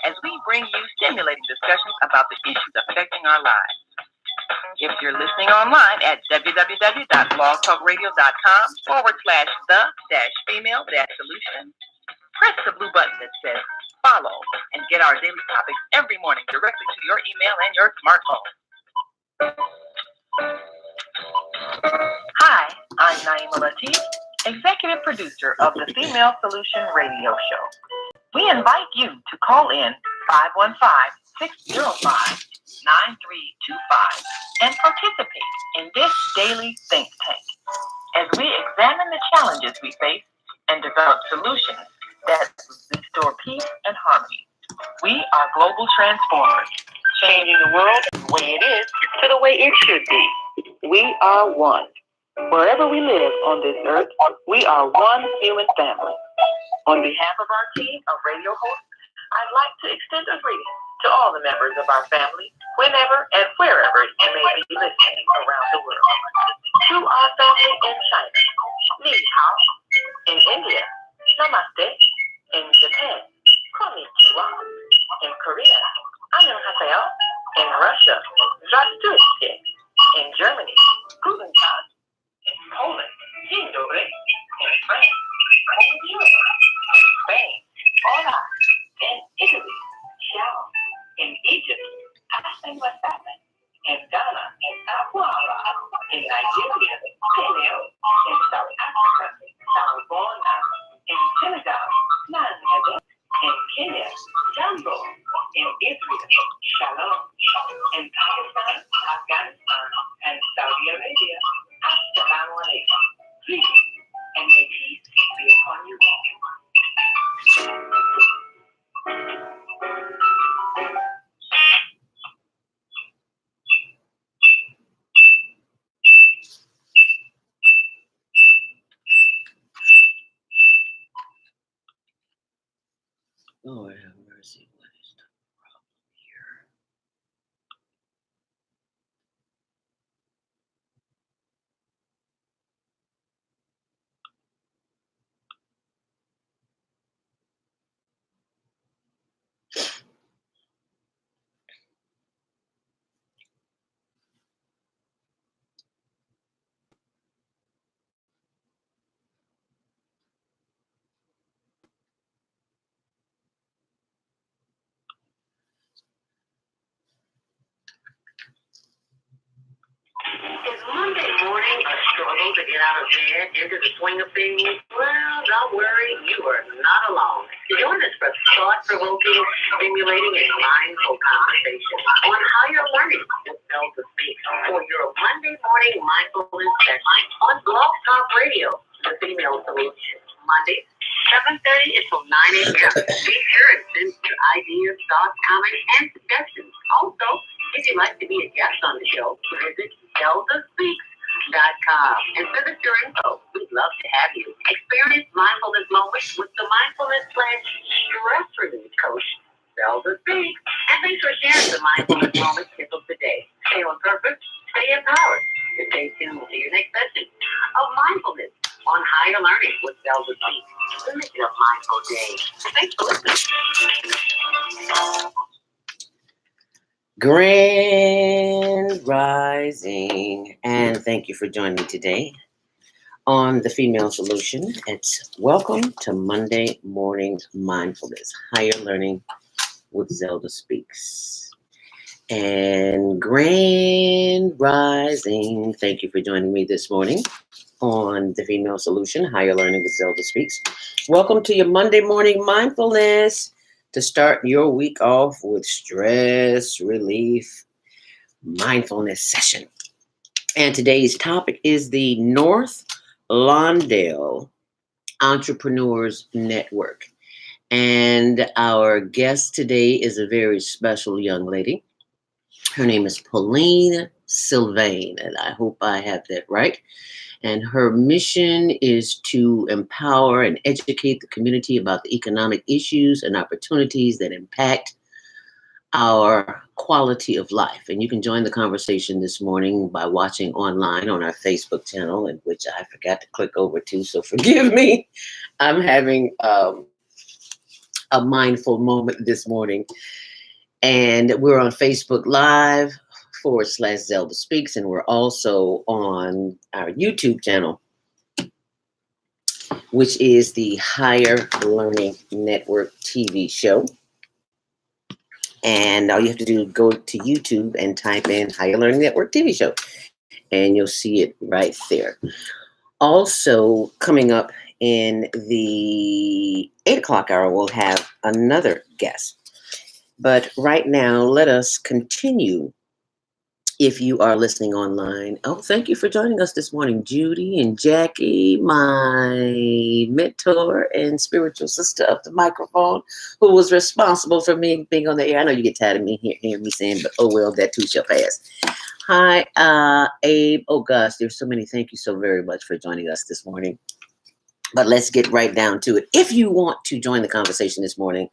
as we bring you stimulating discussions about the issues affecting our lives. If you're listening online at www.blogtalkradio.com/the-female-solution, press the blue button that says follow and get our daily topics every morning directly to your email and your smartphone. Hi, I'm Naima Latif, executive producer of the Female Solution Radio Show. We invite you to call in 515-605-9325 and participate in this daily think tank as we examine the challenges we face and develop solutions that restore peace and harmony. We are global transformers, changing the world the way it is to the way it should be. We are one. Wherever we live on this earth, we are one human family. On behalf of our team of radio hosts, I'd like to extend a greeting to all the members of our family, whenever and wherever you may be listening around the world. To our family in China, Ni Hao. In India, Namaste. In Japan, Konnichiwa. In Korea, Annyeonghaseyo. In Russia, Здравствуйте. In Germany, Guten Tag. In Poland, Dzień dobry. In France, Bonjour. In Spain, Hola. In Italy, Ciao. In Egypt, Hasta luego. In Ghana, Akwara. In Nigeria, Kenya. In South Africa, Sawubona. In Senegal, Nanyada. In Kenya, Jambo. In Israel, Shalom. In Pakistan, Afghanistan, and Saudi Arabia, Assalamu alaikum. Greetings, and may peace be upon you all. Lord have mercy, what is the problem here? Is Monday morning a struggle to get out of bed, into the swing of things? Well, don't worry, you are not alone. Join us for thought-provoking, stimulating, and mindful conversation on higher learning with Delta Speak for your Monday morning mindfulness session on Blog Talk Radio, the Female Solution. Mondays, 7:30 until 9 a.m. Be sure and send your ideas, thoughts, comments, and suggestions. Also, if you'd like to be a guest on the show, visit DeltaSpeaks.com and send us your info. We'd love to have you. Experience mindfulness moments with the mindfulness/stress relief coach, Delta Speaks. And thanks for sharing the mindfulness moments of the day. Stay on purpose, stay empowered, and stay tuned to your next session of mindfulness on higher learning with Delta Speaks. Make it a mindful day. Thanks for listening. Grand Rising, and thank you for joining me today on the Female Solution. It's welcome to Monday Morning Mindfulness, Higher Learning with Zelda Speaks. And Grand Rising, thank you for joining me this morning on the Female Solution, Higher Learning with Zelda Speaks. Welcome to your Monday Morning Mindfulness, to start your week off with stress relief mindfulness session. And today's topic is the North Lawndale Entrepreneurs Network. And our guest today is a very special young lady. Her name is Pauline Sylvain, and I hope I have that right. And her mission is to empower and educate the community about the economic issues and opportunities that impact our quality of life. And you can join the conversation this morning by watching online on our Facebook channel, in which I forgot to click over to, so forgive me. I'm having a mindful moment this morning. And we're on Facebook Live /Zelda Speaks. And we're also on our YouTube channel, which is the Higher Learning Network TV show. And all you have to do is go to YouTube and type in Higher Learning Network TV show, and you'll see it right there. Also, coming up in the 8 o'clock hour, we'll have another guest. But right now, let us continue. If you are listening online, oh, thank you for joining us this morning, Judy and Jackie, my mentor and spiritual sister of the microphone, who was responsible for me being on the air. I know you get tired of me hearing me saying, but oh well, that too shall pass. Hi, Abe. Oh gosh, there's so many. Thank you so very much for joining us this morning. But let's get right down to it. If you want to join the conversation this morning,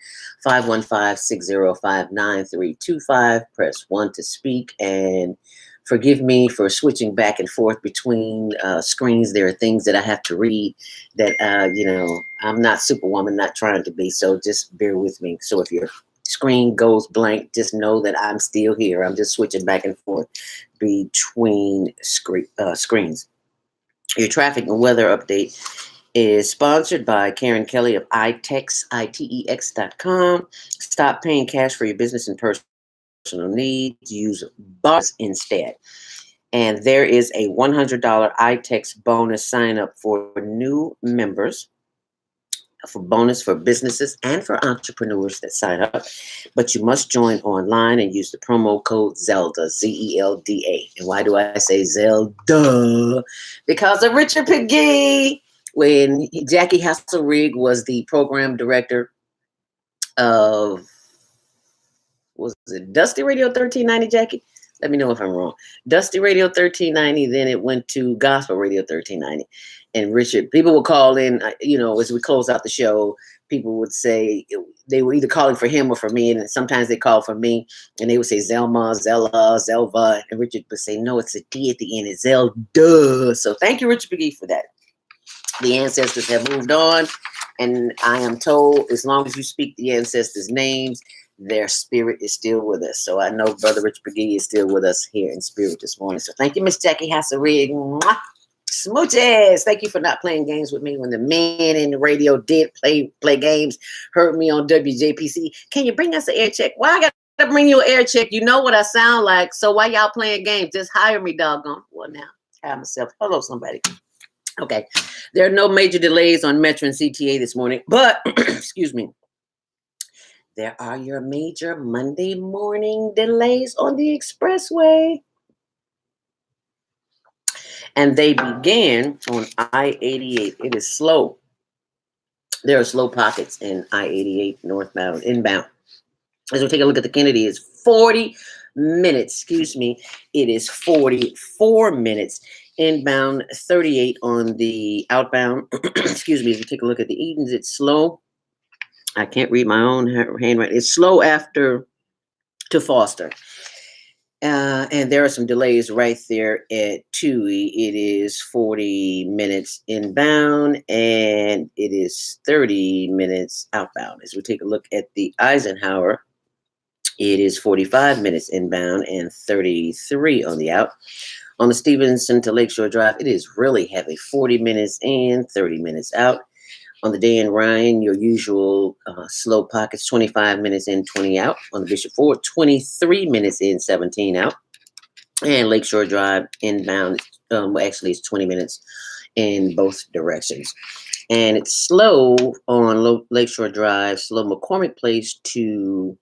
515-605-9325. Press 1 to speak. And forgive me for switching back and forth between screens. There are things that I have to read that, I'm not Superwoman, not trying to be. So just bear with me. So if your screen goes blank, just know that I'm still here. I'm just switching back and forth between screens. Your traffic and weather update is sponsored by Karen Kelly of itex.com. Stop paying cash for your business and personal needs. Use bars instead. And there is a $100 iTex bonus sign up for new members, for bonus for businesses and for entrepreneurs that sign up. But you must join online and use the promo code ZELDA, ZELDA. And why do I say Zelda? Because of Richard Peggy. When Jackie Hasselrig was the program director of, was it Dusty Radio 1390, Jackie? Let me know if I'm wrong. Dusty Radio 1390, then it went to Gospel Radio 1390. And Richard, people would call in, as we close out the show, people would say they were either calling for him or for me. And sometimes they called for me and they would say Zelma, Zella, Zelva. And Richard would say, no, it's a D at the end. It's Zelda. So thank you, Richard McGee, for that. The ancestors have moved on, and I am told as long as you speak the ancestors' names, their spirit is still with us. So I know Brother Richard McGee is still with us here in spirit this morning. So thank you, Miss Jackie Hasselrig. Smooches. Thank you for not playing games with me when the man in the radio did play games, heard me on WJPC. Can you bring us an air check? Why I got to bring you an air check? You know what I sound like. So why y'all playing games? Just hire me, doggone. Well, now, hire myself. Hello, somebody. Okay, there are no major delays on Metro and CTA this morning, but, excuse me, there are your major Monday morning delays on the expressway. And they began on I-88. It is slow. There are slow pockets in I-88 northbound, inbound. As we take a look at the Kennedy, it's 40 minutes, it is 44 minutes. Inbound, 38 on the outbound. As we take a look at the Edens, it's slow. I can't read my own handwriting. It's slow after to Foster. And there are some delays right there at Tui. It is 40 minutes inbound and it is 30 minutes outbound. As we take a look at the Eisenhower, it is 45 minutes inbound and 33 on the out. On the Stevenson to Lakeshore Drive, it is really heavy, 40 minutes in, 30 minutes out. On the Dan Ryan, your usual slow pockets, 25 minutes in, 20 out. On the Bishop Ford, 23 minutes in, 17 out. And Lakeshore Drive inbound, it's 20 minutes in both directions. And it's slow on Lakeshore Drive, slow McCormick Place to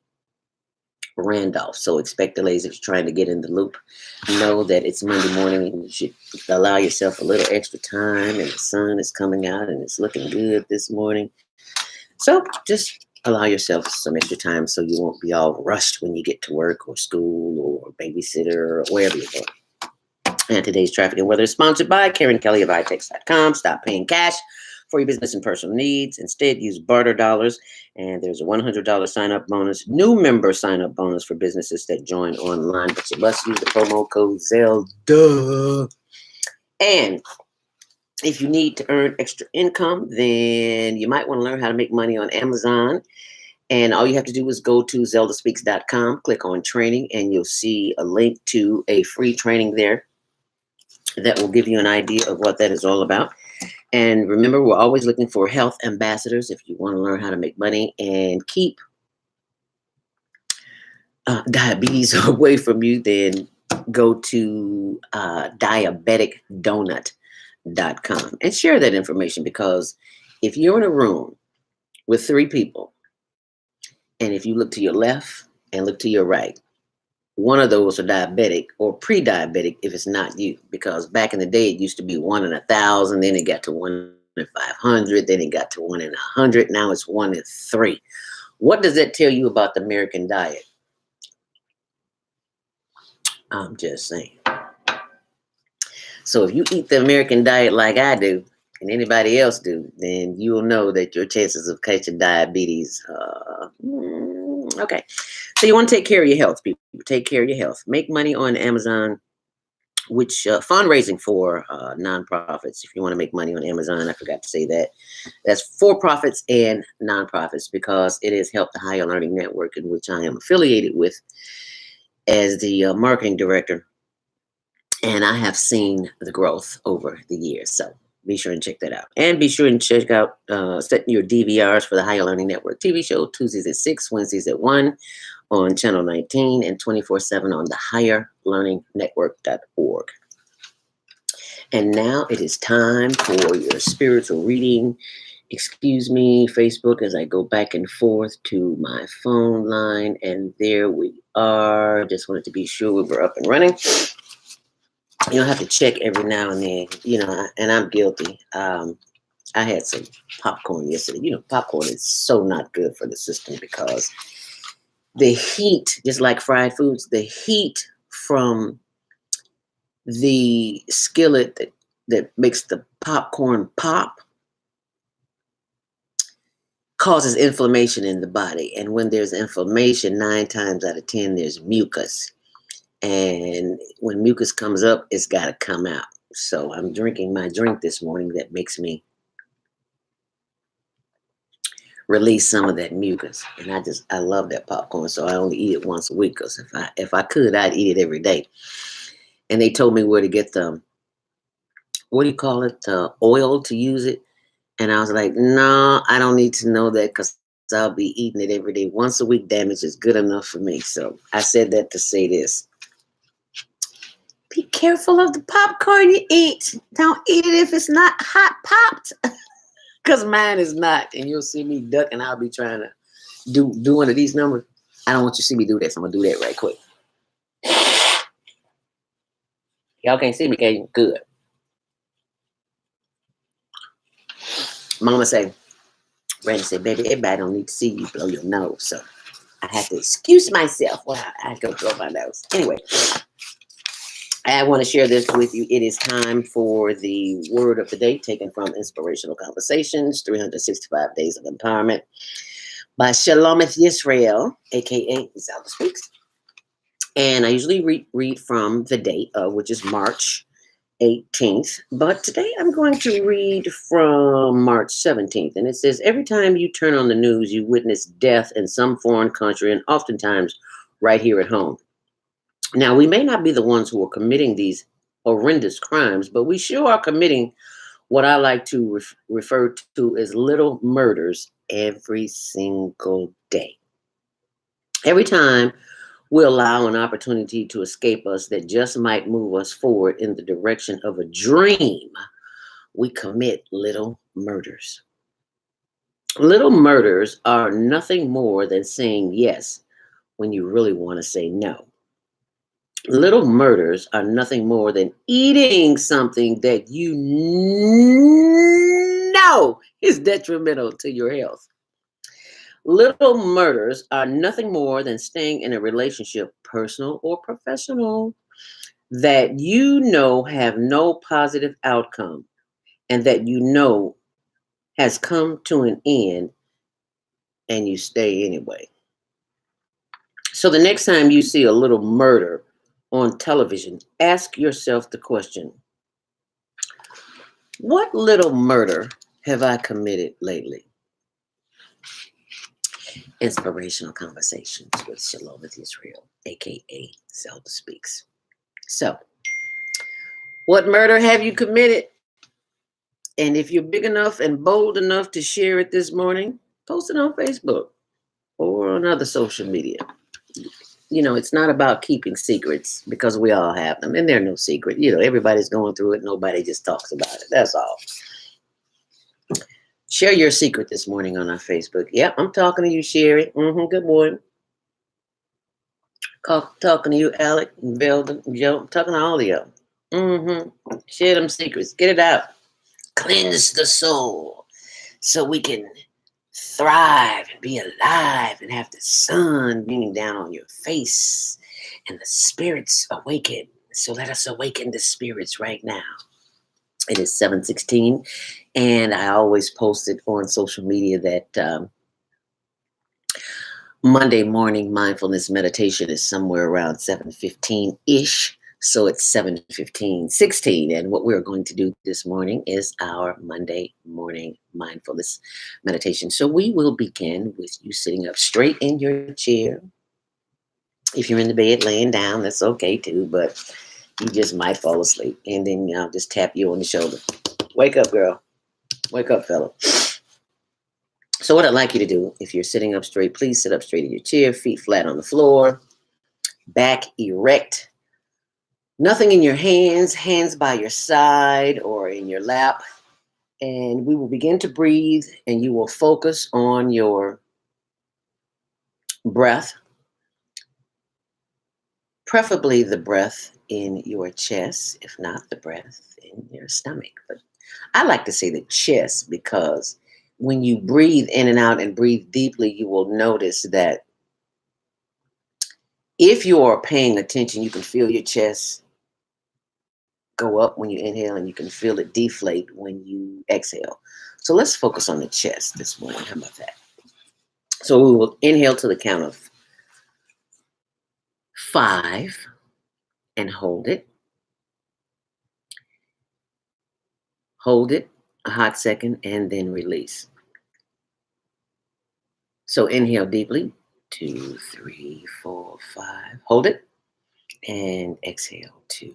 Randolph. So expect delays if you're trying to get in the loop. Know that it's Monday morning and you should allow yourself a little extra time, and the sun is coming out and it's looking good this morning. So just allow yourself some extra time so you won't be all rushed when you get to work or school or babysitter or wherever you're going. And today's traffic and weather is sponsored by Karen Kelly of itex.com. Stop paying cash for your business and personal needs. Instead, use barter dollars. And there's a $100 sign-up bonus, new member sign-up bonus for businesses that join online. But you must use the promo code ZELDA. And if you need to earn extra income, then you might want to learn how to make money on Amazon. And all you have to do is go to zeldaspeaks.com, click on training, and you'll see a link to a free training there that will give you an idea of what that is all about. And remember, we're always looking for health ambassadors if you want to learn how to make money and keep diabetes away from you. Then go to diabeticdonut.com and share that information, because if you're in a room with 3 people, and if you look to your left and look to your right, one of those are diabetic or pre-diabetic if it's not you. Because back in the day, it used to be 1 in 1,000, then it got to 1 in 500, then it got to 1 in 100. Now it's 1 in 3. What does that tell you about the American diet? I'm just saying. So if you eat the American diet like I do, and anybody else do, then you'll know that your chances of catching diabetes, okay. So you want to take care of your health, people. Take care of your health. Make money on Amazon, which fundraising for nonprofits. If you want to make money on Amazon, I forgot to say that. That's for profits and nonprofits, because it is Help the Higher Learning Network, in which I am affiliated with as the marketing director. And I have seen the growth over the years. So be sure and check that out. And be sure and check out setting your DVRs for the Higher Learning Network TV show, Tuesdays at 6, Wednesdays at 1 on Channel 19, and 24/7 on the higherlearningnetwork.org. And now it is time for your spiritual reading. Excuse me, Facebook, as I go back and forth to my phone line. And there we are. Just wanted to be sure we were up and running. You don't have to check every now and then, and I'm guilty. I had some popcorn yesterday. Popcorn is so not good for the system, because the heat, just like fried foods, the heat from the skillet that makes the popcorn pop causes inflammation in the body. And when there's inflammation, 9 times out of 10, there's mucus. And when mucus comes up, it's got to come out. So I'm drinking my drink this morning that makes me release some of that mucus. And I love that popcorn, so I only eat it once a week, because if I could, I'd eat it every day. And they told me where to get the, what do you call it, the oil to use it. And I was like, no, I don't need to know that, because I'll be eating it every day. Once a week damage is good enough for me. So I said that to say this. Be careful of the popcorn you eat. Don't eat it if it's not hot popped, because mine is not. And you'll see me ducking. I'll be trying to do one of these numbers. I don't want you to see me do that, so I'm going to do that right quick. Y'all can't see me, can you? Good. Mama say, Brandon said, baby, everybody don't need to see you blow your nose. So I have to excuse myself while I go blow my nose. Anyway, I want to share this with you. It is time for the word of the day, taken from Inspirational Conversations, 365 Days of Empowerment by Shalometh Yisrael, a.k.a. Zelda Speaks. And I usually read from the date, which is March 18th. But today I'm going to read from March 17th. And it says, every time you turn on the news, you witness death in some foreign country, and oftentimes right here at home. Now, we may not be the ones who are committing these horrendous crimes, but we sure are committing what I like to refer to as little murders every single day. Every time we allow an opportunity to escape us that just might move us forward in the direction of a dream, we commit little murders. Little murders are nothing more than saying yes when you really want to say no. Little murders are nothing more than eating something that you know is detrimental to your health. Little murders are nothing more than staying in a relationship, personal or professional, that you know have no positive outcome, and that you know has come to an end, and you stay anyway. So the next time you see a little murder on television, ask yourself the question, what little murder have I committed lately? Inspirational Conversations with Shalom with Israel, aka Zelda Speaks. So, what murder have you committed? And if you're big enough and bold enough to share it this morning, post it on Facebook or on other social media. You know, it's not about keeping secrets because we all have them, and they're no secret. You know, everybody's going through it. Nobody just talks about it. That's all. Share your secret this morning on our Facebook. Yep, I'm talking to you, Sherry. Good morning. Talking to you, Alec, and Velda, and Joe. I'm talking to all of you. Share them secrets. Get it out. Cleanse the soul so we can thrive and be alive and have the sun beaming down on your face and the spirits awaken. So let us awaken the spirits right now. It is 7:16, and I always post it on social media that Monday morning mindfulness meditation is somewhere around 7:15-ish. So it's 7:16, and what we're going to do this morning is our Monday morning mindfulness meditation. So we will begin with you sitting up straight in your chair. If you're in the bed laying down, that's okay too, but you just might fall asleep, and then I'll just tap you on the shoulder. Wake up, girl. Wake up, fella. So what I'd like you to do, if you're sitting up straight, please sit up straight in your chair, feet flat on the floor, back erect. Nothing in your hands by your side or in your lap. And we will begin to breathe, and you will focus on your breath, preferably the breath in your chest, if not the breath in your stomach. But I like to say the chest because when you breathe in and out and breathe deeply, you will notice that if you are paying attention, you can feel your chest go up when you inhale, and you can feel it deflate when you exhale. So let's focus on the chest this morning. How about that? So we will inhale to the count of 5 and hold it. Hold it a hot second and then release. So inhale deeply. 2, 3, 4, 5. Hold it and exhale. 2, 3.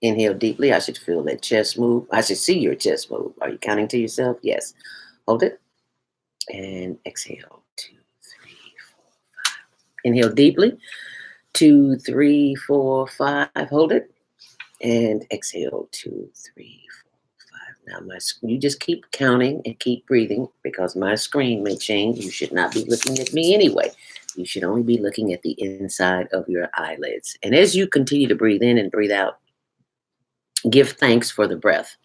Inhale deeply. I should feel that chest move. I should see your chest move. Are you counting to yourself? Yes. Hold it and exhale. 2, 3, 4, 5. Inhale deeply. 2, 3, 4, 5. Hold it and exhale. 2, 3, 4, 5. Now you just keep counting and keep breathing because my screen may change. You should not be looking at me anyway. You should only be looking at the inside of your eyelids. And as you continue to breathe in and breathe out, give thanks for the breath,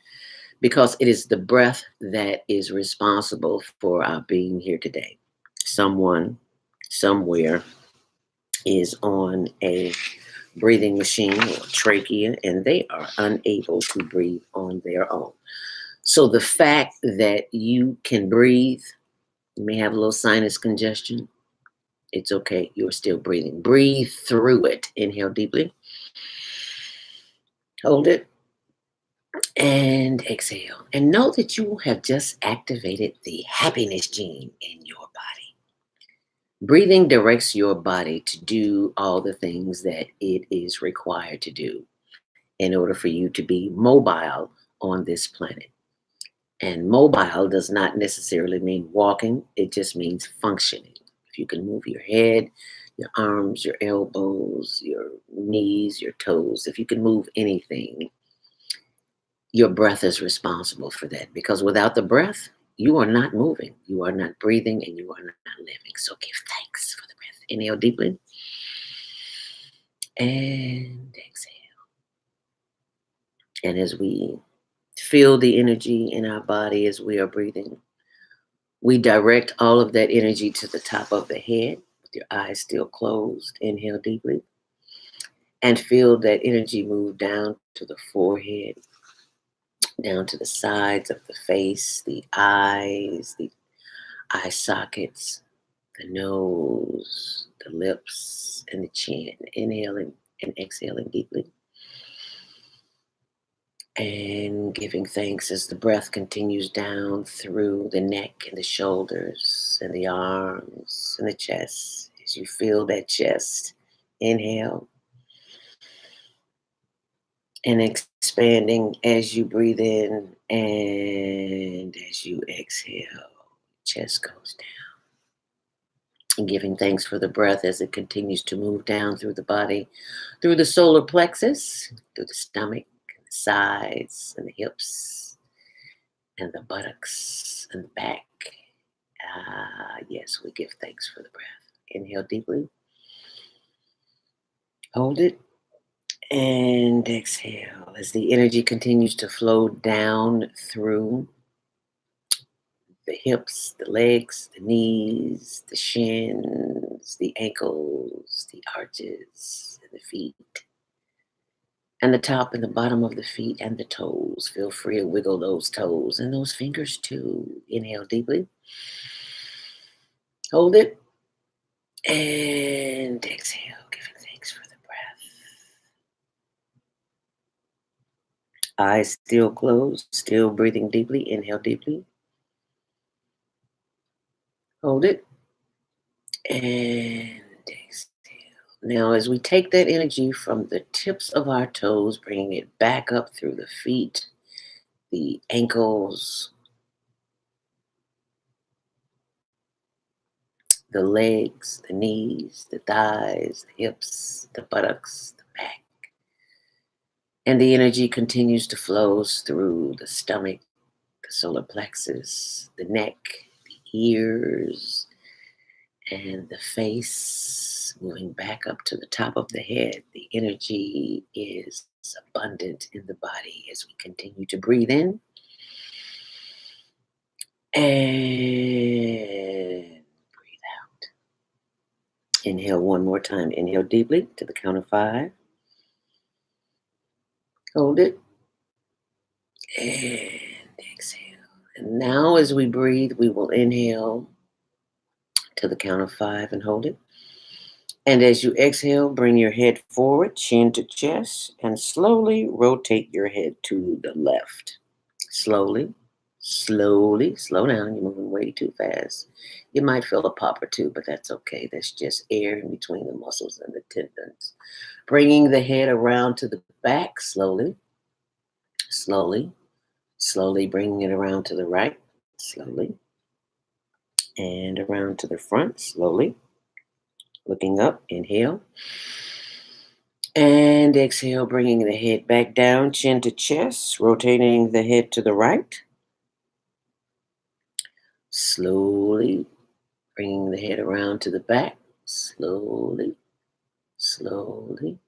because it is the breath that is responsible for our being here today. Someone, somewhere, is on a breathing machine or trachea, and they are unable to breathe on their own. So the fact that you can breathe, you may have a little sinus congestion, it's okay. You're still breathing. Breathe through it. Inhale deeply. Hold it. And exhale. And know that you have just activated the happiness gene in your body. Breathing directs your body to do all the things that it is required to do in order for you to be mobile on this planet. And mobile does not necessarily mean walking, it just means functioning. If you can move your head, your arms, your elbows, your knees, your toes, if you can move anything, your breath is responsible for that, because without the breath, you are not moving, you are not breathing, and you are not living. So give thanks for the breath. Inhale deeply and exhale. And as we feel the energy in our body as we are breathing, we direct all of that energy to the top of the head with your eyes still closed. Inhale deeply and feel that energy move down to the forehead, down to the sides of the face, the eyes, the eye sockets, the nose, the lips, and the chin. Inhaling and exhaling deeply. And giving thanks as the breath continues down through the neck and the shoulders and the arms and the chest. As you feel that chest, inhale and expanding as you breathe in, and as you exhale, chest goes down. And giving thanks for the breath as it continues to move down through the body, through the solar plexus, through the stomach, and the sides, and the hips, and the buttocks, and the back. Yes, we give thanks for the breath. Inhale deeply, hold it, and exhale as the energy continues to flow down through the hips, the legs, the knees, the shins, the ankles, the arches, and the feet, and the top and the bottom of the feet and the toes. Feel free to wiggle those toes and those fingers too. Inhale deeply, hold it, and exhale, giving thanks for the breath. Eyes still closed, still breathing deeply. Inhale deeply, hold it, and exhale. Now, as we take that energy from the tips of our toes, bringing it back up through the feet, the ankles, the legs, the knees, the thighs, the hips, the buttocks, the back. And the energy continues to flow through the stomach, the solar plexus, the neck, the ears, and the face, moving back up to the top of the head. The energy is abundant in the body as we continue to breathe in and breathe out. Inhale one more time. Inhale deeply to the count of 5. Hold it and exhale. And now, as we breathe, we will inhale to the count of 5 and hold it. And as you exhale, bring your head forward, chin to chest, and slowly rotate your head to the left. Slowly, slowly, slow down. You're moving way too fast. You might feel a pop or two, but that's okay. That's just air in between the muscles and the tendons. Bringing the head around to the back, slowly, slowly, slowly bringing it around to the right, slowly, and around to the front, slowly. Looking up, inhale. And exhale, bringing the head back down, chin to chest, rotating the head to the right. Slowly, bringing the head around to the back. Slowly, slowly.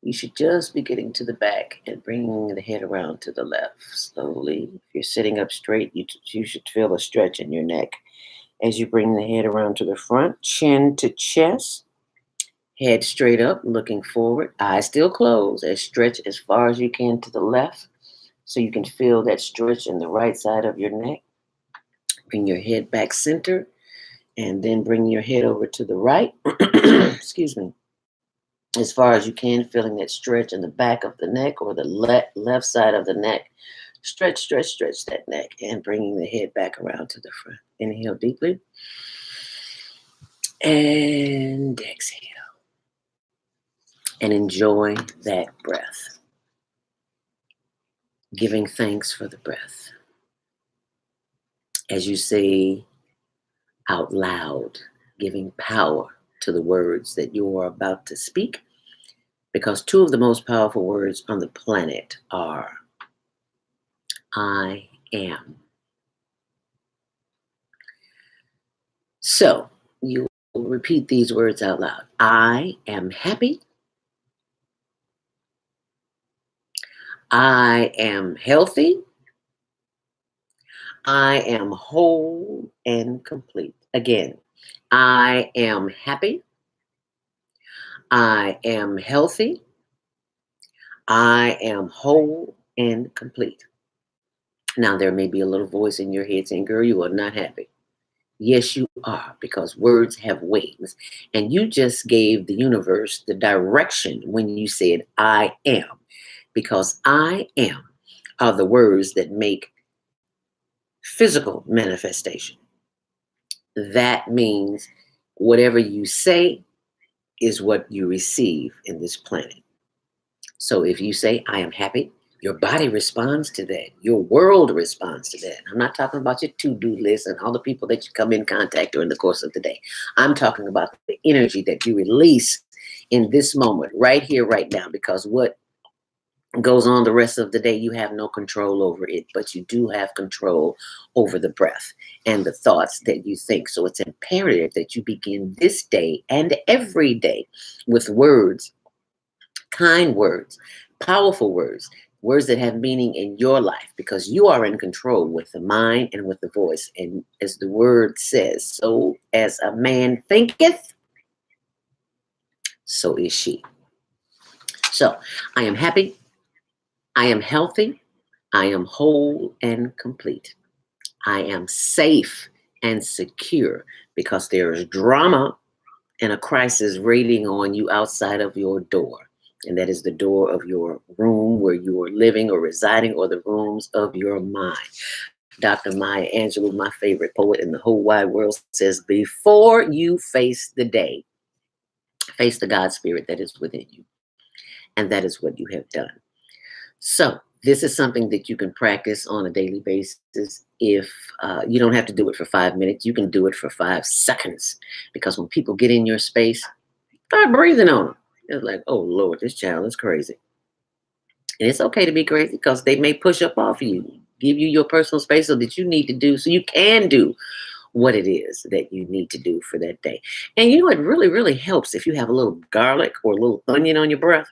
You should just be getting to the back and bringing the head around to the left. Slowly. If you're sitting up straight, you should feel a stretch in your neck. As you bring the head around to the front, chin to chest. Head straight up, looking forward. Eyes still closed. As stretch as far as you can to the left so you can feel that stretch in the right side of your neck. Bring your head back center and then bring your head over to the right. Excuse me. As far as you can, feeling that stretch in the back of the neck or the left side of the neck. Stretch, stretch, stretch that neck and bringing the head back around to the front. Inhale deeply and exhale. And enjoy that breath. Giving thanks for the breath. As you say out loud, giving power to the words that you are about to speak, because 2 of the most powerful words on the planet are I am. So you will repeat these words out loud. I am happy. I am healthy. I am whole and complete. Again, I am happy. I am healthy. I am whole and complete. Now, there may be a little voice in your head saying, girl, you are not happy. Yes, you are, because words have wings. And you just gave the universe the direction when you said, I am. Because I am are the words that make physical manifestation. That means whatever you say is what you receive in this planet. So if you say, I am happy, your body responds to that. Your world responds to that. I'm not talking about your to-do list and all the people that you come in contact during the course of the day. I'm talking about the energy that you release in this moment, right here, right now, because what goes on the rest of the day, you have no control over it, but you do have control over the breath and the thoughts that you think. So it's imperative that you begin this day and every day with words, kind words, powerful words, words that have meaning in your life, because you are in control with the mind and with the voice. And as the word says, so as a man thinketh, so is she. So I am happy, I am healthy, I am whole and complete. I am safe and secure, because there is drama and a crisis waiting on you outside of your door. And that is the door of your room where you are living or residing, or the rooms of your mind. Dr. Maya Angelou, my favorite poet in the whole wide world, says, before you face the day, face the God spirit that is within you. And that is what you have done. So this is something that you can practice on a daily basis. If you don't have to do it for 5 minutes, you can do it for 5 seconds. Because when people get in your space, start breathing on them. It's like, oh Lord, this child is crazy. And it's okay to be crazy, because they may push up off of you, give you your personal space so that you need to do, so you can do what it is that you need to do for that day. And you know, it really, really helps if you have a little garlic or a little onion on your breath.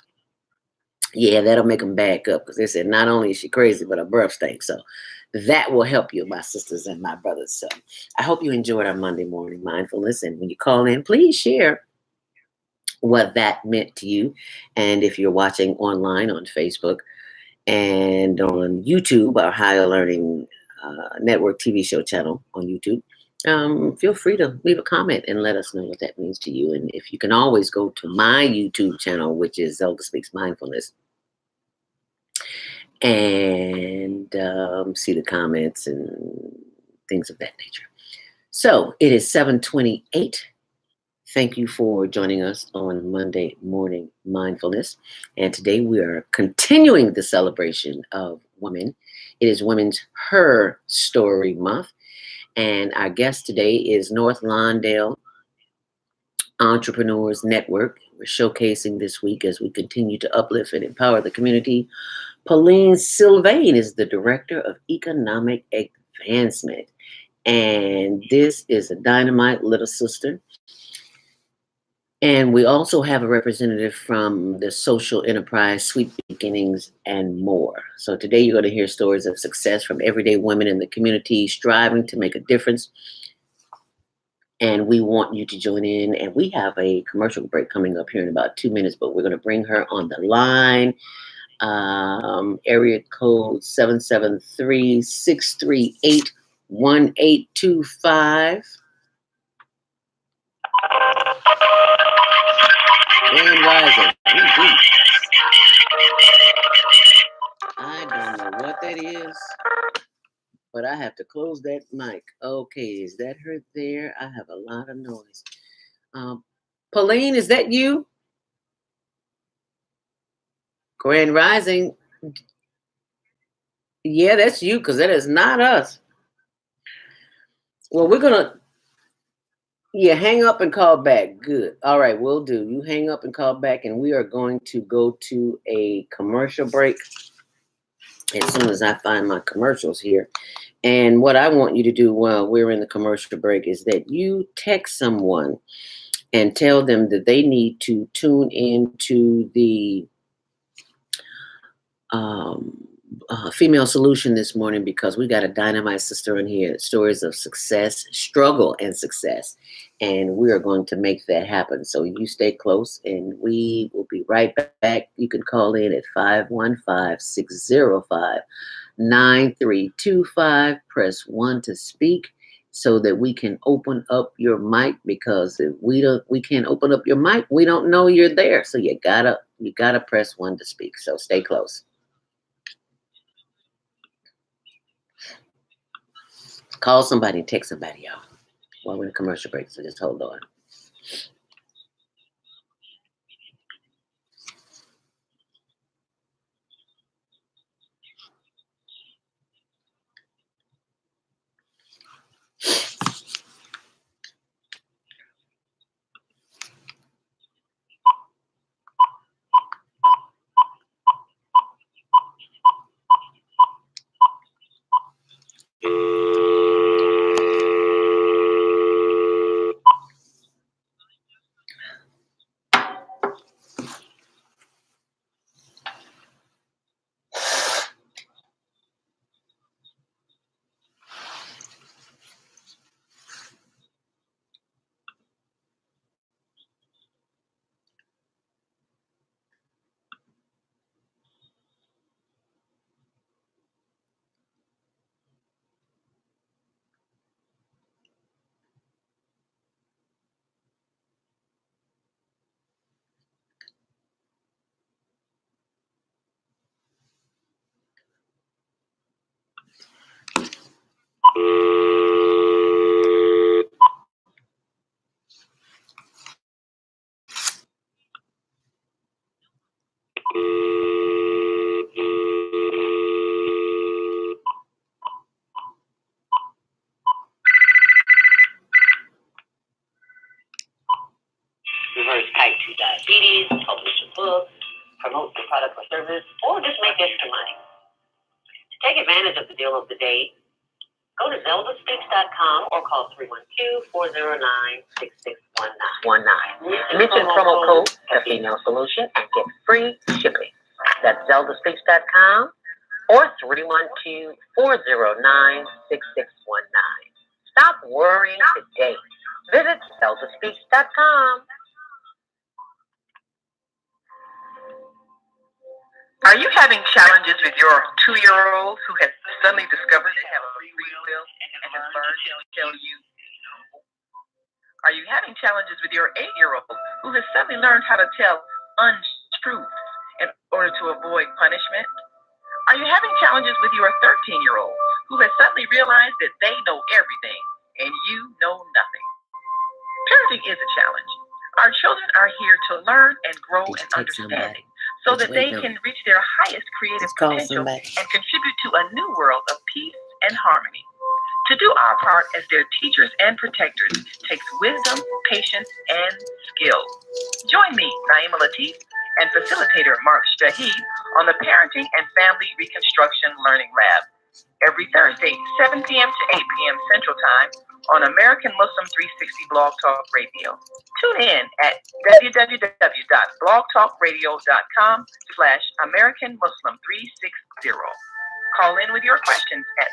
Yeah, that'll make them back up, because they said not only is she crazy, but her breath stinks. So that will help you, my sisters and my brothers. So I hope you enjoyed our Monday morning mindfulness. And when you call in, please share what that meant to you. And if you're watching online on Facebook and on YouTube, our Higher Learning Network TV show channel on YouTube, feel free to leave a comment and let us know what that means to you. And if you can always go to my YouTube channel, which is Zelda Speaks Mindfulness, and see the comments and things of that nature. So it is 7:28. Thank you for joining us on Monday Morning Mindfulness. And today we are continuing the celebration of women. It is Women's HERstory Month. And our guest today is North Lawndale Entrepreneurs Network. We're showcasing this week as we continue to uplift and empower the community. Pauline Sylvain is the Director of Economic Advancement. And this is a dynamite little sister. And we also have a representative from the social enterprise, Sweet Beginnings, and more. So today you're going to hear stories of success from everyday women in the community striving to make a difference. And we want you to join in. And we have a commercial break coming up here in about 2 minutes, but we're going to bring her on the line. Area code 773-638-1825. Grand Rising. I don't know what that is, but I have to close that mic. Okay, is that her there? I have a lot of noise. Pauline, is that you? Grand Rising. Yeah, that's you, because that is not us. Well, we're going to, hang up and call back. Good. All right, we'll do. You hang up and call back, and we are going to go to a commercial break as soon as I find my commercials here. And what I want you to do while we're in the commercial break is that you text someone and tell them that they need to tune in to the Female Solution this morning, because we got a dynamite sister in here, stories of success, struggle, and success. And we are going to make that happen. So you stay close, and we will be right back. You can call in at 515-605-9325. Press 1 to speak, so that we can open up your mic, because if we can't open up your mic, we don't know you're there. So you gotta press 1 to speak. So stay close. Call somebody and text somebody, y'all. While we're in a commercial break, so just hold on. Reverse type 2 diabetes, publish a book, promote the product or service, or just make extra money. To take advantage of the deal of the day, go to zeldaspeaks.com or call 312-409-6619. Mention promo code The Female Solution and get free shipping. That's zeldaspeaks.com or 312-409-6619. Stop worrying today. Visit zeldaspeaks.com. Are you having challenges with your 2-year-old who has suddenly discovered they have a free will and has learned to tell you no? Are you having challenges with your 8-year-old who has suddenly learned how to tell untruths in order to avoid punishment? Are you having challenges with your 13-year-old who has suddenly realized that they know everything and you know nothing? Parenting is a challenge. Our children are here to learn and grow and understand so that they can reach their highest creative potential and contribute to a new world of peace and harmony. To do our part as their teachers and protectors takes wisdom, patience, and skill. Join me, Naima Latif, and facilitator Mark Shahid on the Parenting and Family Reconstruction Learning Lab every Thursday, 7 p.m. to 8 p.m. Central Time on American Muslim 360 Blog Talk Radio. Tune in at www.blogtalkradio.com/American Muslim 360. Call in with your questions at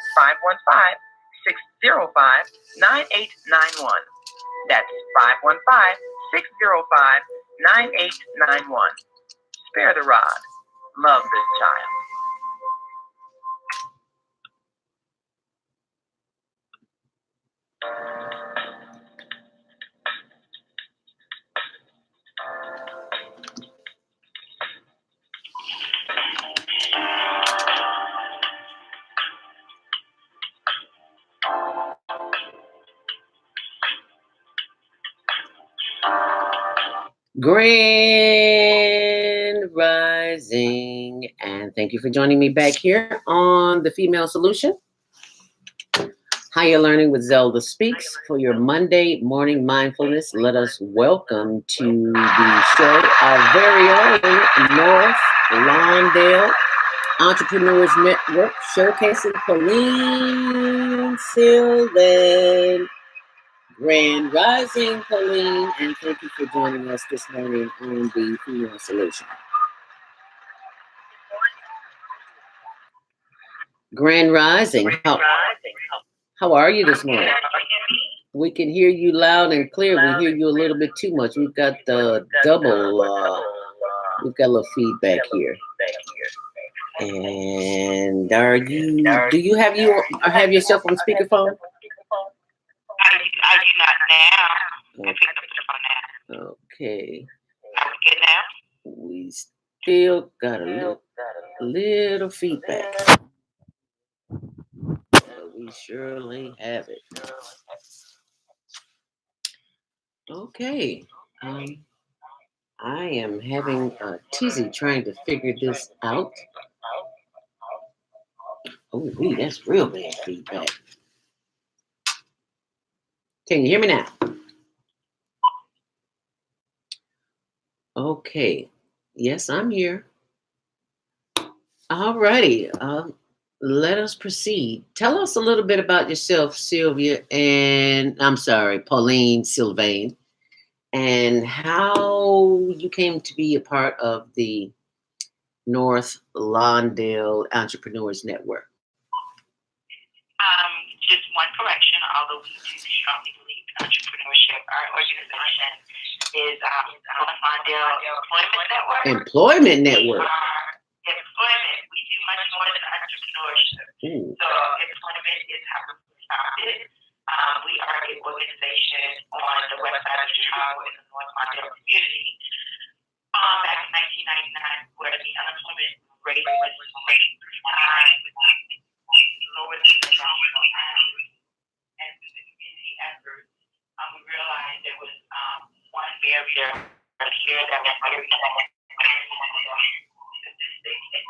515-605-9891. That's 515-605-9891. Spare the rod. Love this child. Grand Rising, and thank you for joining me back here on The Female Solution. Higher Learning with Zelda Speaks for your Monday morning mindfulness. Let us welcome to the show our very own North Lawndale Entrepreneurs Network, showcasing Pauline Sylvan. Grand Rising, Pauline, and thank you for joining us this morning on The Female Solution. Grand Rising, how are you this morning? We can hear you loud and clear. We hear you a little bit too much. We've got the double, we've got a little feedback here. And do you have yourself on speakerphone? I do not now. Okay. I picked up the phone now. Okay. Are we good now? We still got a little feedback. We We surely have it. Okay. I am having a tizzy trying to figure this out. Oh, that's real bad feedback. Can you hear me now? Okay. Yes, I'm here. All righty. Let us proceed. Tell us a little bit about yourself, Sylvia, and I'm sorry, Pauline Sylvain, and how you came to be a part of the North Lawndale Entrepreneurs Network. Just one correction, although we do strongly believe in entrepreneurship, our organization is North Lawndale Employment Network. Employment Network. Employment. We do much more than entrepreneurship. Ooh. So employment is how we started. We are an organization on the west side of Chicago in the North Lawndale community. Back in 1999, where the unemployment rate was lower than the national average. And through the community efforts, we realized there was one barrier here that was very statistic.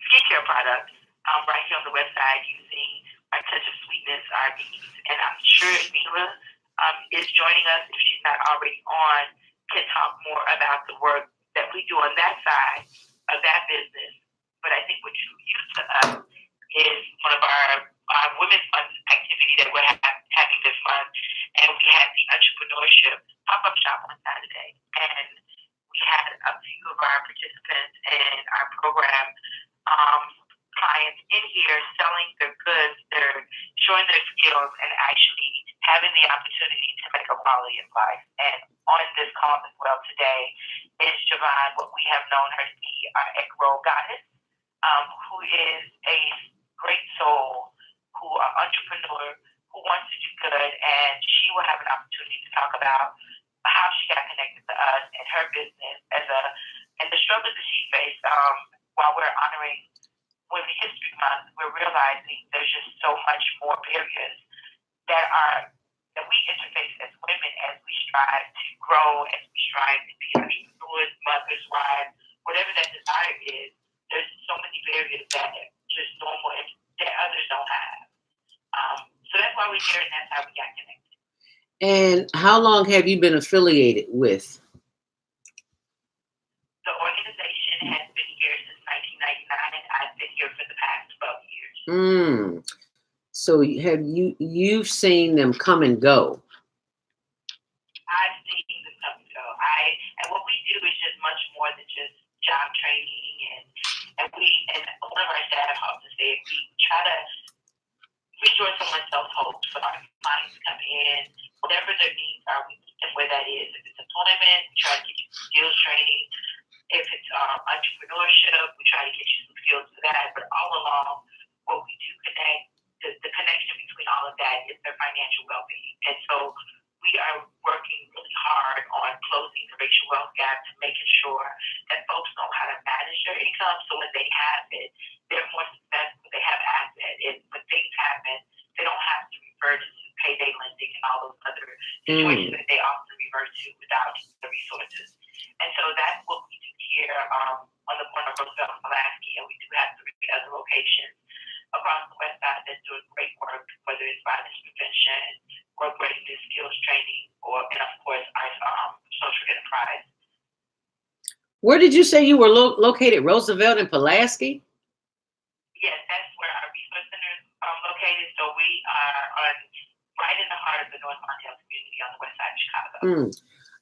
Skincare products right here on the website using our touch of sweetness, our beads. And I'm sure Mila is joining us, if she's not already on, can talk more about the work that we do on that side of that business. But I think what you use to us is one of our women's month activity that we're having this month. And we had the entrepreneurship pop-up shop on Saturday. And we had a few of our participants in our program clients in here selling their goods, they're showing their skills and actually having the opportunity to make a quality of life. And on this call as well today is Javon, what we have known her to be our egg roll goddess, who is a great soul, who an entrepreneur, who wants to do good, and she will have an opportunity to talk about how she got connected to us and her business and the struggles that she faced while we're honoring Women's History Month. We're realizing there's just so much more barriers that we interface as women as we strive to grow, as we strive to be entrepreneurs, mothers, wives, whatever that desire is. There's so many barriers that just normal that others don't have. So that's why we're here, and that's how we got connected. And how long have you been affiliated with? The organization has been here since 1999. I've been here for the past 12 years. So you've seen them come and go? I've seen them come and go. And what we do is just much more than just job training, and one of our staff helps us say we try to restore someone's self-hope for our clients to come in, whatever their needs are, we meet them where that is. If it's employment, we try to get you some skills training. If it's entrepreneurship, we try to get you some skills for that. But all along, what we do connect, the connection between all of that is their financial well-being. And so we are working really hard on closing the racial wealth gap to making situations that they often revert to without the resources. And so that's what we do here on the corner of Roosevelt and Pulaski, and we do have 3 other locations across the West Side that's doing great work, whether it's violence prevention, work readiness, skills training, and of course our social enterprise. Where did you say you were located? Roosevelt and Pulaski? Yes, that's where our resource center is located. So we are right in the heart of the North Mondale community on the west side of Chicago.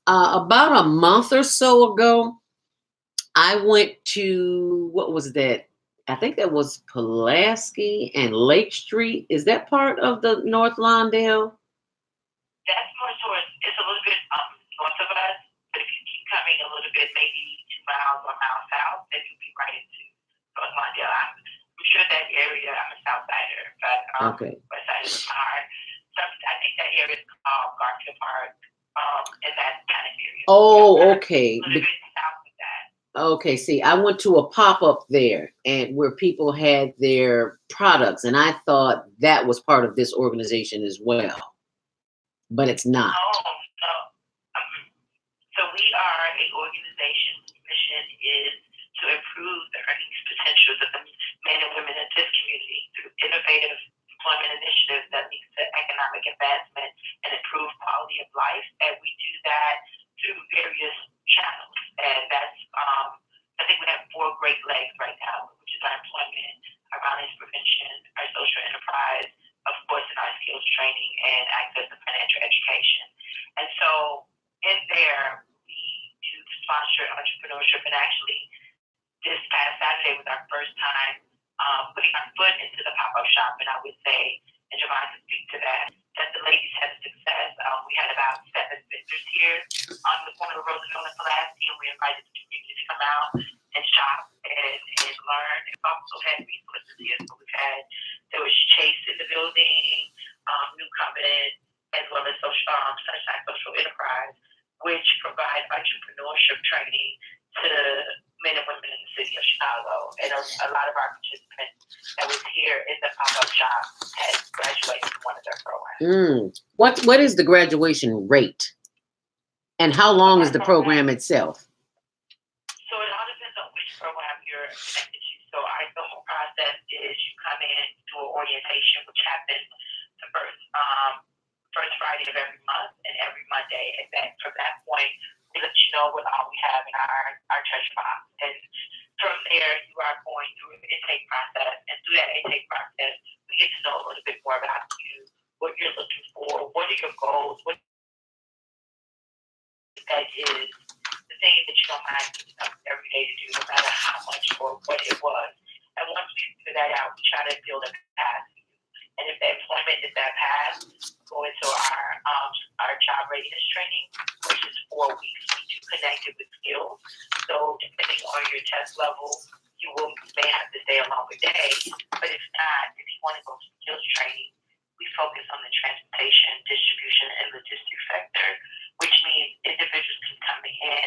About a month or so ago, I went to, what was that? I think that was Pulaski and Lake Street. Is that part of the North Lawndale? That's more towards, it's a little bit north of us, but if you keep coming a little bit, maybe 2 miles or a mile south, then you'll be right into North Lawndale. I'm sure that area, I'm a South Sider, but West Side is hard. So I think that area is called Garfield Park, in that kind of area. Oh, okay. A little bit south of that. Okay, see, I went to a pop-up there and where people had their products, and I thought that was part of this organization as well, but it's not. Oh, no. So we are an organization whose mission is to improve the earnings potentials of the men and women in this community through innovative employment initiatives that lead to economic advancement and improve quality of life. And we do that through various channels. And that's, I think we have 4 great legs right now, which is our employment, our violence prevention, our social enterprise, of course, and our skills training and access to financial education. And so in there, we do sponsor entrepreneurship. And actually, this past Saturday was our first time putting our foot into the pop-up shop. And I would say, and Javon can speak to that the ladies had success. We had about 7 vendors here on the corner of Roosevelt and Pulaski, and we invited the community to come out and shop and learn. And also had resources here. So there was Chase in the building, New Covenant, as well as Sunshine Social Enterprise, which provide entrepreneurship training to men and women in the city of Chicago. And a lot of our participants that was here in the pop-up shop had graduated from one of their programs. What is the graduation rate? And how long is the program itself? So it all depends on which program you're connected to. So the whole process is you come in, do an orientation, which happens the first Friday of every month and every Monday. And then from that point, we let you know what all we have in our treasure box. And from there, you are going through an intake process. And through that intake process, we get to know a little bit more about you, what you're looking for, what are your goals, what that is the thing that you don't mind getting up every day to do, no matter how much or what it was. And once we figure that out, we try to build a path. And if the employment is that path, go into our job readiness training, which is 4 weeks. We do connect it with skills. So depending on your test level, you may have to stay a longer day. But if not, if you want to go to skills training, we focus on the transportation, distribution, and logistics sector, which means individuals can come in,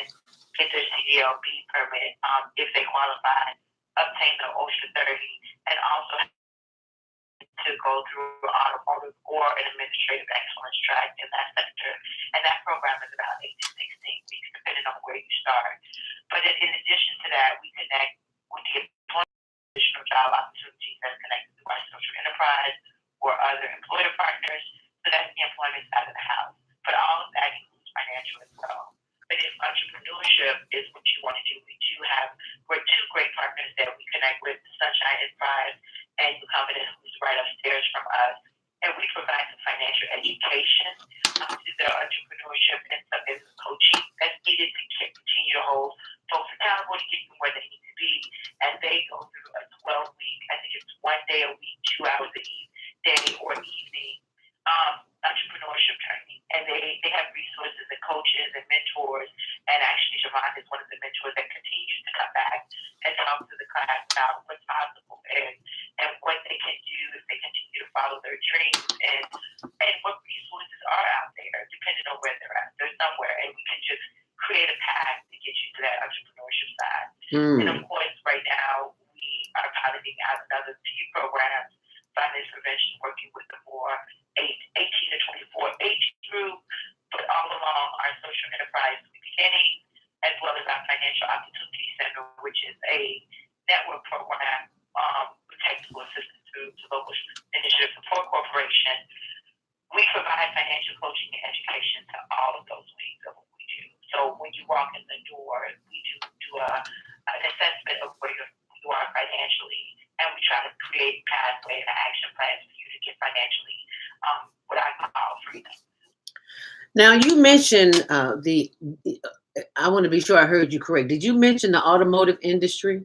get their CDLB permit if they qualify, obtain their OSHA 30, and also to go through automotive or an administrative excellence track in that sector. And that program is about 8 to 16 weeks, depending on where you start. But in addition to that, we connect with the additional job opportunities that are connected to our social enterprise or other employer partners. So that's the employment side of the house. But all of that includes financial as well. But if entrepreneurship is what you want to do, we're 2 great partners that we connect with, Sunshine Enterprise and New Covenant, who's right upstairs from us. And we provide some financial education to their entrepreneurship and some business coaching that's needed to continue to hold folks accountable to get them where they need to be. And they go through a 12-week, I think it's 1 day a week, 2 hours a day or evening entrepreneurship training. And they have resources and coaches and mentors. And actually, Javon is one of the mentors that continues to come back and talk to the class about what's possible and what they can do if they continue to follow their dreams and what resources are out there, depending on where they're at. They're somewhere, and we can just create a path to get you to that entrepreneurship side. And of course, right now, we are piloting out another few programs, violence prevention, working with the more 18 to 24 age group, a local initiative support corporation, we provide financial coaching and education to all of those wings of what we do. So when you walk in the door, we do an assessment of where you are financially, and we try to create pathway and action plans for you to get financially what I call freedom. Now you mentioned I want to be sure I heard you correct. Did you mention the automotive industry?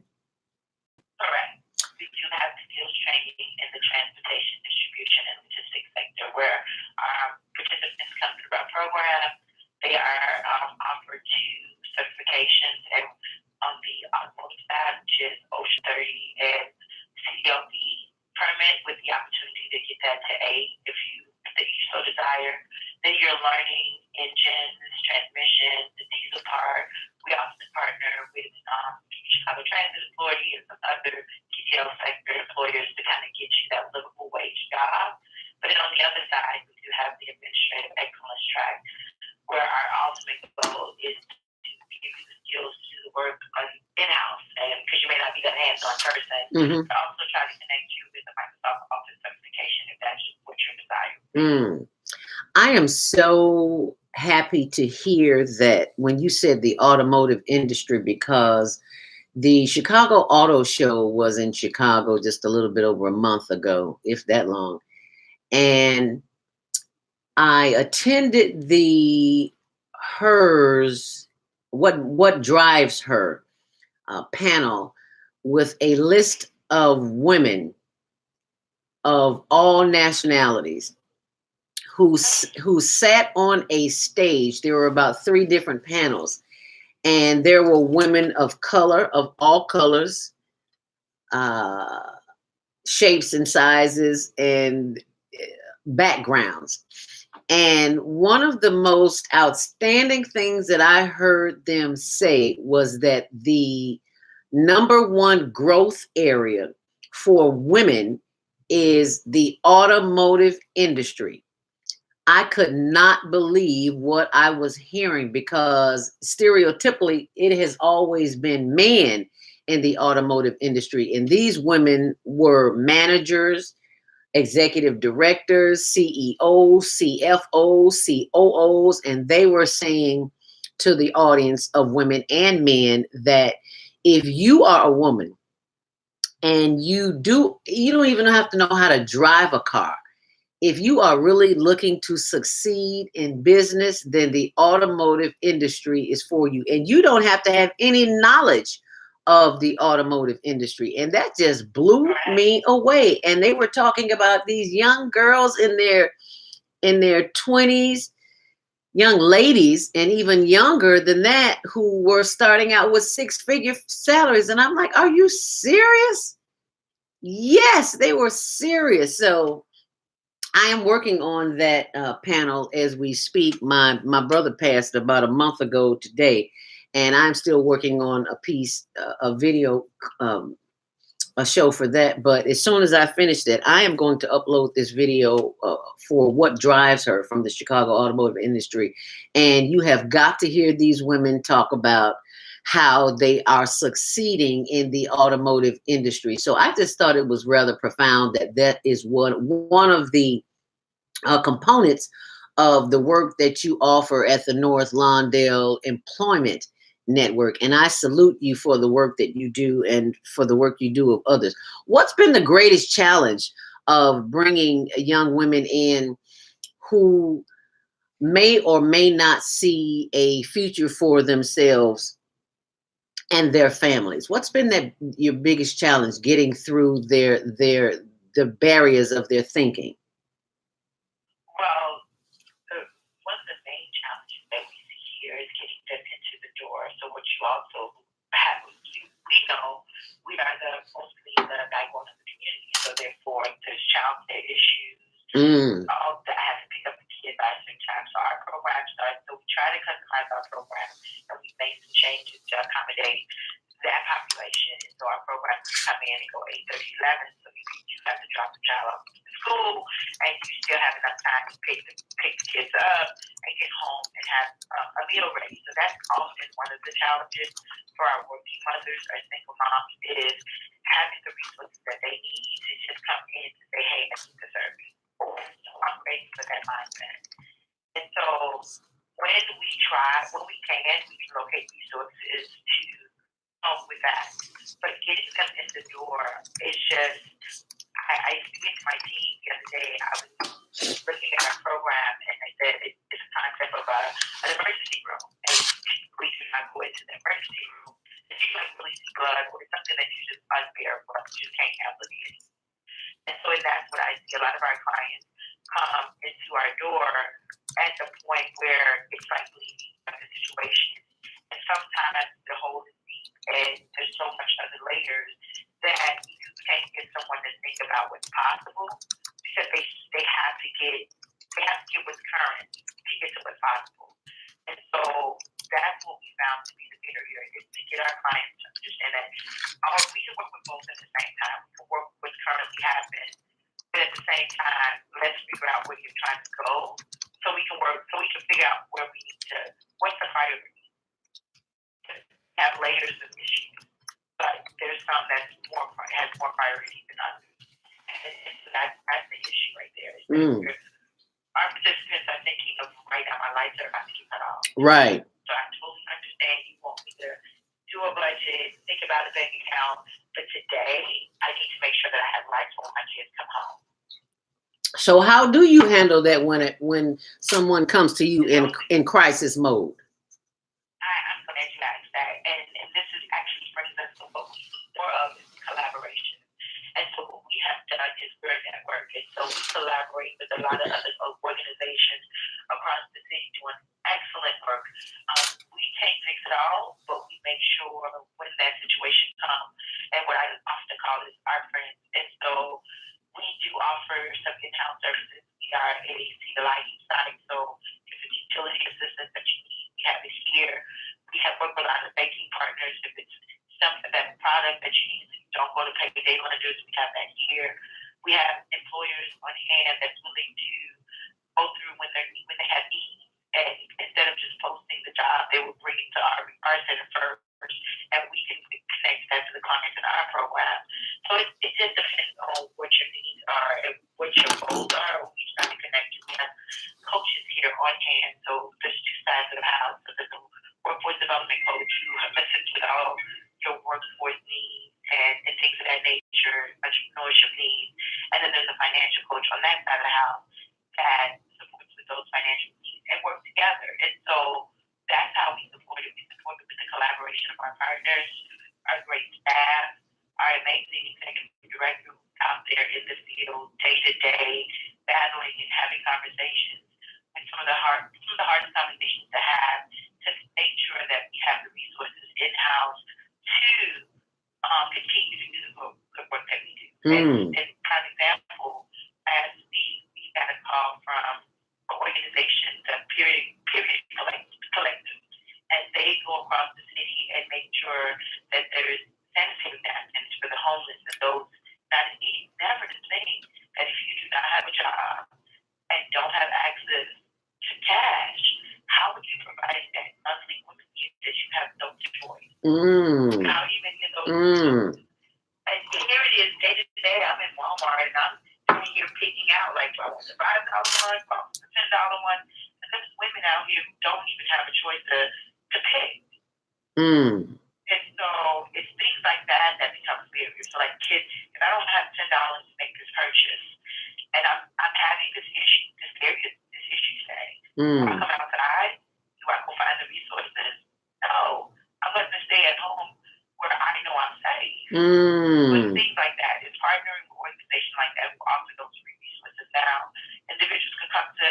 Correct. We do have skills training in the transportation, distribution, and logistics sector where participants come through our program. They are offered 2 certifications and on the automotive side, which is HERstory and CDLD permit, with the opportunity to get that to A if you so desire. Then you're learning engines, transmissions, the diesel part. We also partner with Chicago Transit Authority and some other TTL sector employers to kind of get you that livable wage job. But then on the other side, we do have the administrative excellence track, where our ultimate goal is to give you the skills to do the work in-house, and because you may not be that hands-on person, but also try to connect you with the Microsoft Office certification if that's what you're desiring. I am so happy to hear that when you said the automotive industry, because the Chicago Auto Show was in Chicago just a little bit over a month ago, if that long. And I attended the HERS, what drives her panel, with a list of women of all nationalities who sat on a stage. There were about 3 different panels, and there were women of color, of all colors, shapes and sizes and backgrounds. And one of the most outstanding things that I heard them say was that the #1 growth area for women is the automotive industry. I could not believe what I was hearing, because stereotypically it has always been men in the automotive industry. And these women were managers, executive directors, CEOs, CFOs, COOs, and they were saying to the audience of women and men that if you are a woman and you don't even have to know how to drive a car. If you are really looking to succeed in business, then the automotive industry is for you. And you don't have to have any knowledge of the automotive industry. And that just blew me away. And they were talking about these young girls in their 20s, young ladies, and even younger than that, who were starting out with 6-figure salaries. And I'm like, are you serious? Yes, they were serious. So I am working on that panel as we speak. My brother passed about a month ago today, and I'm still working on a piece, a video, a show for that. But as soon as I finish that, I am going to upload this video for what drives her from the Chicago automotive industry. And you have got to hear these women talk about how they are succeeding in the automotive industry. So I just thought it was rather profound that is one of the components of the work that you offer at the North Lawndale Employment Network. And I salute you for the work that you do and for the work you do of others. What's been the greatest challenge of bringing young women in who may or may not see a future for themselves and their families? What's been your biggest challenge getting through the barriers of their thinking? Well, one of the main challenges that we see here is getting them into the door. So what you also have, we know we are mostly the backbone of the community. So therefore, there's child care issues. I have to pick up the kid by a certain time. So our program starts. So we try to customize our program, and we made some changes to accommodate that population. And so our programs come in and go 8:30, 11. So you have to drop the child off to school, and you still have enough time to pick the kids up and get home and have a meal ready. So that's often one of the challenges for our working mothers or single moms, is having the resources that they need to just come in to say, that mindset. And so when we can locate resources to help with that. But getting them in the door is just, I explained to my team the other day, I was looking at our program and they said it's a concept of an emergency room. And we do not go into the emergency room. If you like releasing blood or something that you just unbearable, you just can't handle it anymore. And so that's what I see. A lot of our clients come into our door at the point where it's like leaving a situation. And sometimes the hole is deep and there's so much other layers that you can't get someone to think about what's possible because they have to get what's current to get to what's possible. And so that's what we found to be the barrier is to get our clients to understand that we can work with both at the same time. We can work with what's currently happening, but at the same time, let's figure out where you're trying to go so we can figure out where we need to, what's the priority. Have layers of issues, but there's some that has more priority than others. And so that's the issue right there. Our participants are thinking of right now, my lights are about to get cut off. Right. So I totally understand you want me to do a budget, think about a bank account, but today I need to make sure that I have lights when my kids come home. So how do you handle that when someone comes to you in crisis mode? I'm glad you asked that. And this is actually brings us to what we need more of is collaboration. And so what we have done is we're a network. And so we collaborate with a lot of other organizations across the city doing excellent work. We can't fix it all, but we make sure when that situation comes, and what I often call is our friends. And so we do offer some in-house services. We are a see the lighting site. So if it's utility assistance that you need, we have it here. We have worked with a lot of banking partners. If it's something, that product that you need, so you don't go to pay day lenders, we have that here. We have employers on hand that's willing to go through when they have needs. And instead of just posting the job, they will bring it to our center first, and we can connect that to the clients in our program. So it just depends on what your needs are and what your goals are. We try to connect you. We have coaches here on hand, so there's two sides of the house. So there's a workforce development coach who listens with all your workforce needs and things of that nature, entrepreneurship needs. And then there's a financial coach on that side of the house that supports with those financial needs and work together. And so that's how we support it. We support it with the collaboration of our partners, our great staff, our amazing executive director out there in the field day to day, battling and having conversations. And some of the hardest conversations to have to make sure that we have the resources in-house to continue to do the good work that we do. And for example, last week we got a call from an organization, the Period Collective, and they go across the city and make sure that there's sanitary napkins for the homeless and those not in need. Never to think that if you do not have a job and don't have access to cash, how would you provide that monthly woman need that you have no choice? How do you even get those resources? And here it is, day to day. I'm in Walmart and I'm sitting here picking out, like, do I want the $5 one, do I want the $10 one? And there's women out here who don't even have a choice to pick. And so it's things like that becomes barriers. So like kids, if I don't have $10 to make this purchase, and I'm having this issue today, do I come outside? Do I go find the resources? No, I'm going to stay at home where I know I'm safe. But things like that, it's partnering with organizations like that who offer those free resources now. Individuals can come to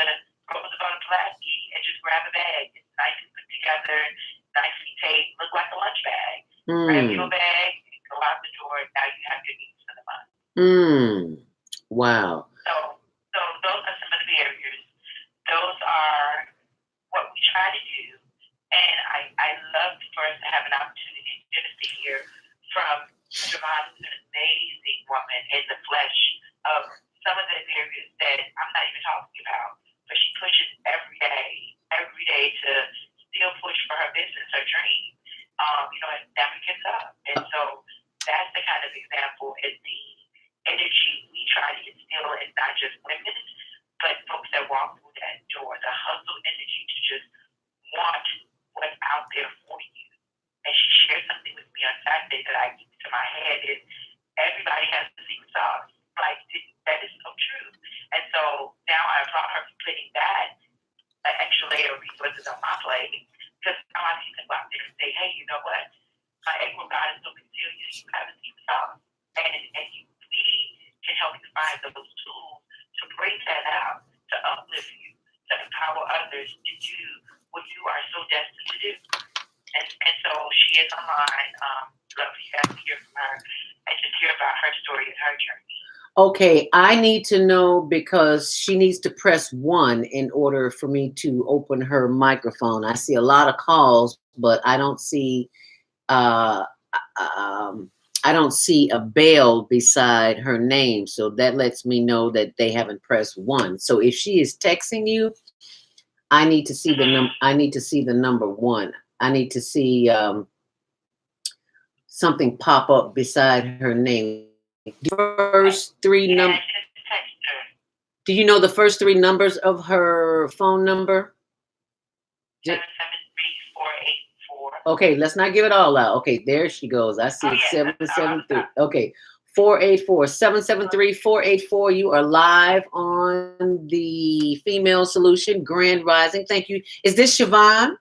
Roosevelt and Pulaski and just grab a bag. It's nicely put together, nicely taped, look like a lunch bag. Grab your bag and go out the door, and now you have your needs for the month. Wow. So those are some of the barriers. Those are what we try to do. And I love for us to have an opportunity just to hear from Javon, who's an amazing woman in the flesh, of some of the barriers that I'm not even talking about. But she pushes every day to still push for her business, her dream. It never gives up. And so that's the kind of example and the energy we try to instill in not just women, but folks that walk tools to break that out, to uplift you, to empower others to do what you are so destined to do. And so she is online. Love for you guys to hear from her and just hear about her story and her journey. Okay, I need to know because she needs to press 1 in order for me to open her microphone. I see a lot of calls, but I don't see uh, I don't see a bell beside her name, so that lets me know that they haven't pressed 1. So if she is texting you, I need to see the I need to see the number 1. I need to see something pop up beside her name. First 3 numbers. Do you know the first 3 numbers of her phone number? 773-484. Okay, let's not give it all out. Okay, there she goes. I see it. 773. Okay. 484 773 484. You are live on the Female Solution Grand Rising. Thank you. Is this Siobhan?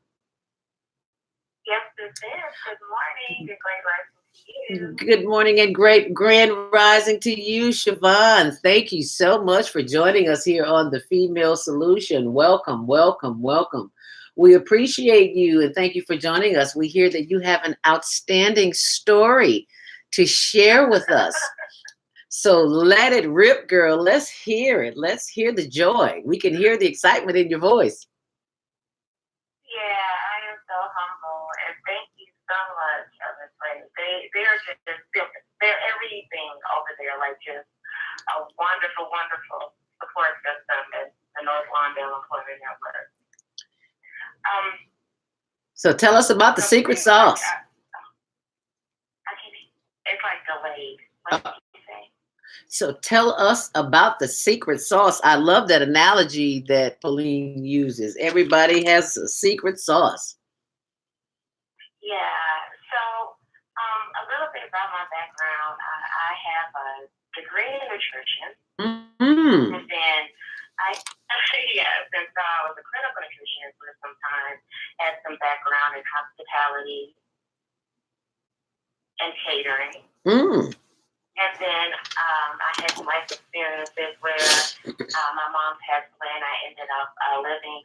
Yes, this is. Good morning. Good Grand Rising to you. Good morning and great Grand Rising to you, Siobhan. Thank you so much for joining us here on the Female Solution. Welcome, welcome, welcome. We appreciate you and thank you for joining us. We hear that you have an outstanding story to share with us. So let it rip, girl. Let's hear it. Let's hear the joy. We can hear the excitement in your voice. Yeah, I am so humble and thank you so much, they're just they're everything over there, like just a wonderful, wonderful support system at the North Lawndale Employment Network. So tell us about the secret sauce. It's like delayed. What did you say? So tell us about the secret sauce. I love that analogy that Pauline uses. Everybody has a secret sauce. Yeah. So a little bit about my background. I have a degree in nutrition. Mm-hmm. And then since I was a clinical nutritionist for some time, had some background in hospitality and catering. Mm. And then I had some life experiences where my mom passed away and I ended up living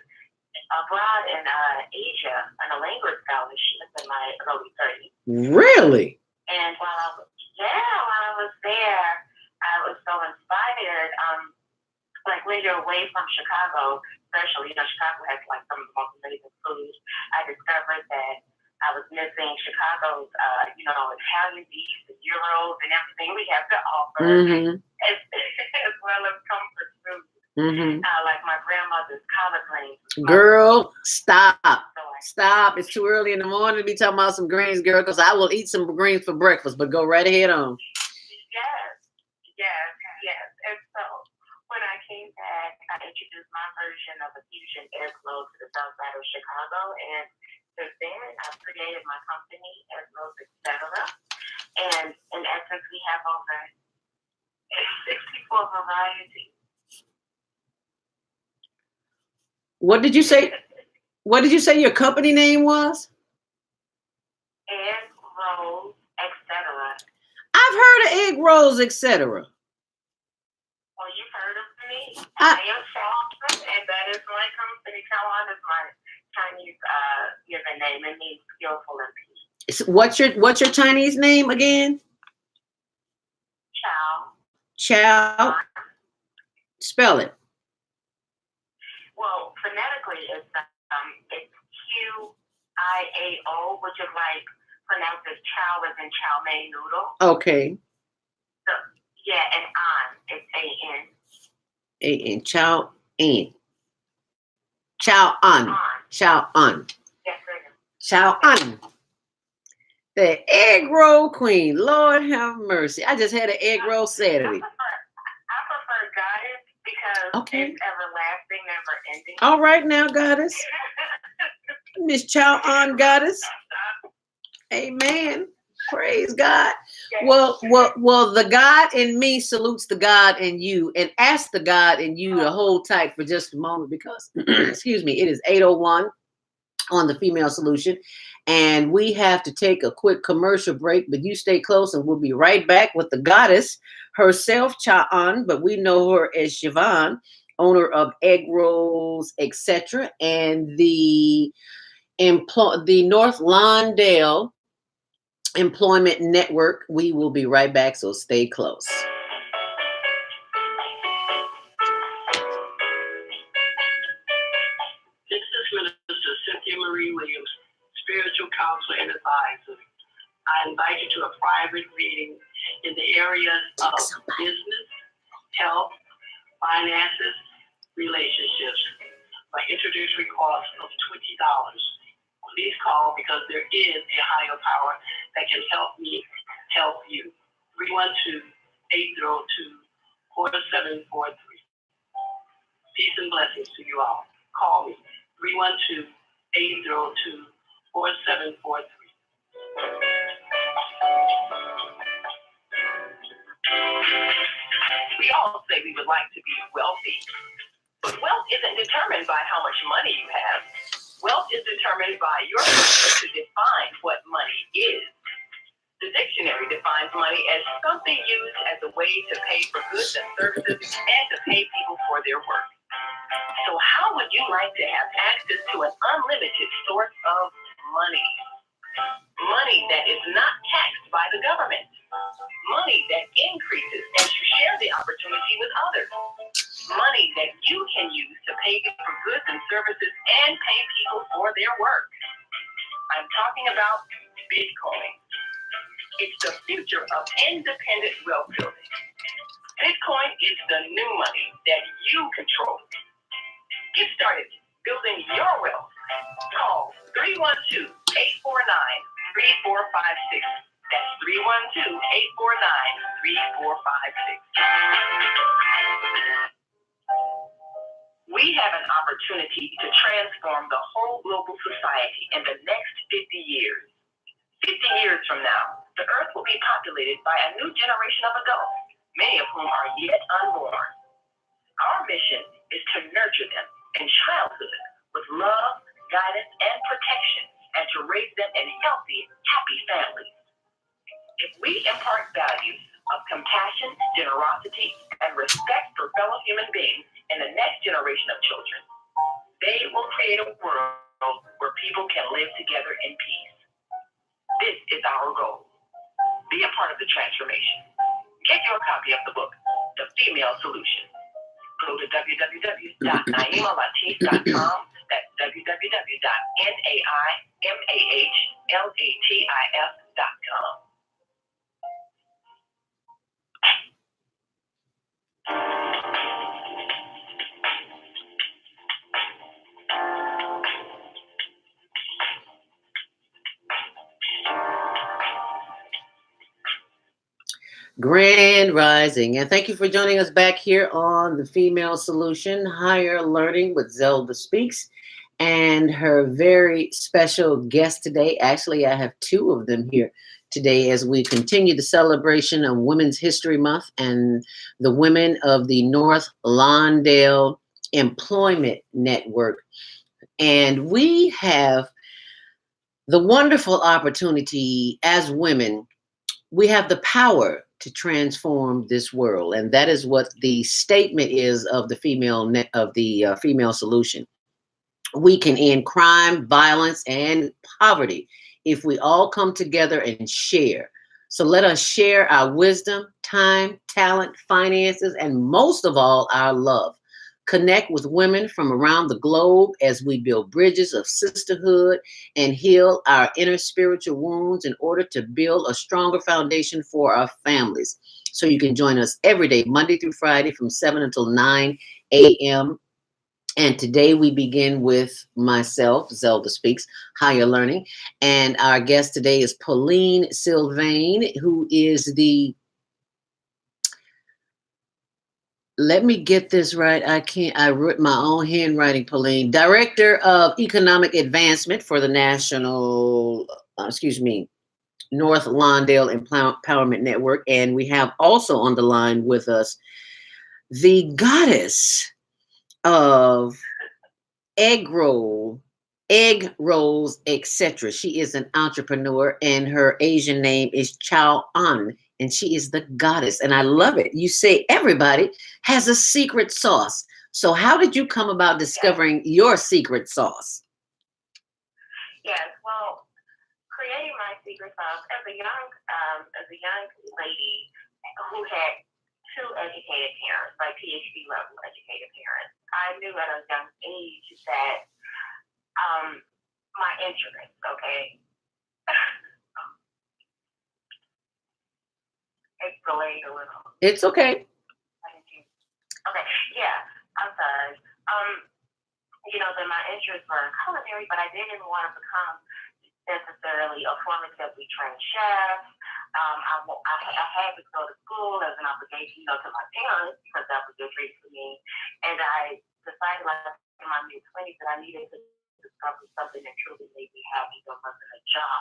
abroad in Asia on a language scholarship in my early 30s. Really? And while I was there, I was so inspired. Like when you're away from Chicago, especially, Chicago has like some of the most amazing food. I discovered that I was missing Chicago's, Italian beef, the gyros, and everything we have to offer, as well as comfort food. Mm-hmm. Like my grandmother's collard greens. Girl, stop. Stop. It's too early in the morning to be talking about some greens, girl, because I will eat some greens for breakfast, but go right ahead on. Yes. And so when I came back, I introduced my version of a fusion airflow to the south side of Chicago, and since then, I've created my company, Airflows, etc. And in essence, we have over 64 varieties. What did you say? What did you say your company name was? Egg rolls, etc. I've heard of egg rolls, etc. Well, you've heard of me. I am Shawan, and that is my company. Shawan is my Chinese given name. It means skillful and peace. What's your Chinese name again? Chow. Spell it. Well, phonetically, it's Qiao, which is like pronounced as chow as in chow mein noodle. Okay. So, and an, it's A-N. A-N, chow an. Chow an. Chow an. Yes, it is. Chow an. The egg roll queen. Lord have mercy. I just had an egg roll Saturday. I prefer goddess because it's everlasting, never ending. All right now, goddess. Miss Chow An goddess. Amen. Praise God. Well, the God in me salutes the God in you and ask the God in you to hold tight for just a moment because, excuse me, it is 8:01 on the Female Solution. And we have to take a quick commercial break, but you stay close and we'll be right back with the goddess, herself, Cha-an, but we know her as Siobhan, owner of Egg Rolls, etc., and the North Lawndale Employment Network. We will be right back, so stay close. This is Minister Cynthia Marie Williams, spiritual counselor and advisor. I invite you to a private reading in the areas of business, health, finances, relationships. My introductory cost of $20. Please call because there is a higher power that can help me help you. 312-802-4743. Peace and blessings to you all. Call me. 312-802-4743. We all say we would like to be wealthy, but wealth isn't determined by how much money you have. Wealth is determined by your ability to define what money is. The dictionary defines money as something used as a way to pay for goods and services and to pay people for their work. So how would you like to have access to an unlimited source of money? Money that is not taxed by the government. Money that increases as you share the opportunity with others. Money that you can use to pay for goods and services and pay people for their work. I'm talking about Bitcoin. It's the future of independent wealth building. Bitcoin is the new money that you control. Get started building your wealth. Call 312-849-3456. That's 312-849-3456. We have an opportunity to transform the whole global society in the next 50 years. 50 years from now, the earth will be populated by a new generation of adults, many of whom are yet unborn. Our mission is to nurture them in childhood with love, guidance, and protection, and to raise them in healthy, happy families. If we impart values of compassion, generosity, and respect for fellow human beings in the next generation of children, they will create a world where people can live together in peace. This is our goal. Be a part of the transformation. Get your copy of the book, The Female Solution. Go to www.naimalatif.com. That's www.naimalatif.com. Grand Rising, and thank you for joining us back here on the Female Solution Higher Learning with Zelda Speaks and her very special guest today. Actually, I have two of them here today as we continue the celebration of Women's History Month and the women of the North Lawndale Employment Network. And we have the wonderful opportunity as women, we have the power to transform this world, and that is what the statement is of the female solution. We can end crime, violence, and poverty if we all come together and share. So let us share our wisdom, time, talent, finances, and most of all, our love. Connect with women from around the globe as we build bridges of sisterhood and heal our inner spiritual wounds in order to build a stronger foundation for our families. So you can join us every day, Monday through Friday from 7 until 9 a.m. And today we begin with myself, Zelda Speaks, Higher Learning. And our guest today is Pauline Sylvain, who is let me get this right. I wrote my own handwriting, Pauline. Director of Economic Advancement for the North Lawndale Empowerment Network. And we have also on the line with us the goddess of egg rolls, etc. She is an entrepreneur and her Asian name is Cha-an. and she is the goddess. And I love it. You say everybody has a secret sauce. So how did you come about discovering your secret sauce? Yes, well, creating my secret sauce as a young lady who had two educated parents, like PhD level educated parents, I knew at a young age that my interests, okay, it's delayed a little. It's okay. Okay, yeah, I'm sorry. That my interests were in culinary, but I didn't want to become necessarily a formatively trained chef. I had to go to school as an obligation, to my parents because that was their dream for me. And I decided, like in my mid-20s, that I needed to discover something that truly made me happy. That wasn't a job.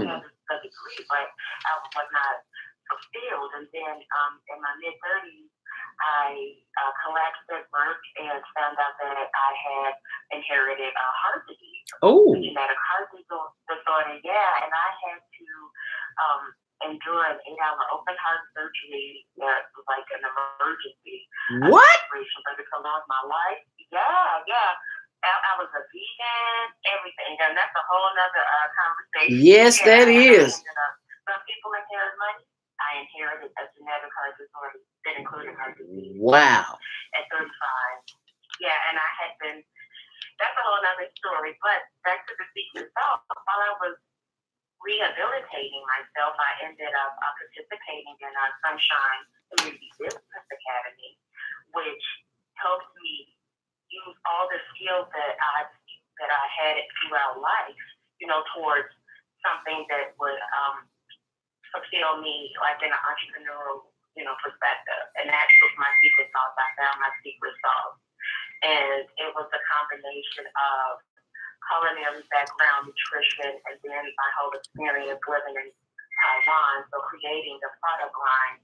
I had a degree, but I was not fulfilled. And then in my mid-30s, I collapsed at birth and found out that I had inherited heart disease. Oh. Genetic heart disorder, yeah. And I had to endure an 8-hour open heart surgery that was like an emergency. What? But it's allowed my life. Yeah. I was a vegan, everything. And that's a whole other conversation. Yes, that is. Some people inherit money. I inherited a genetic heart disorder that included heart disease. Wow. At 35. Yeah, and I had been, that's a whole other story. But back to the secret sauce, while I was rehabilitating myself, I ended up participating in Sunshine Community Business Academy, which helped me use all the skills that I had throughout life, towards something that would fulfill me like in an entrepreneurial, perspective. And that was my secret sauce. I found my secret sauce. And it was a combination of culinary background, nutrition, and then my whole experience living in Taiwan. So creating a product line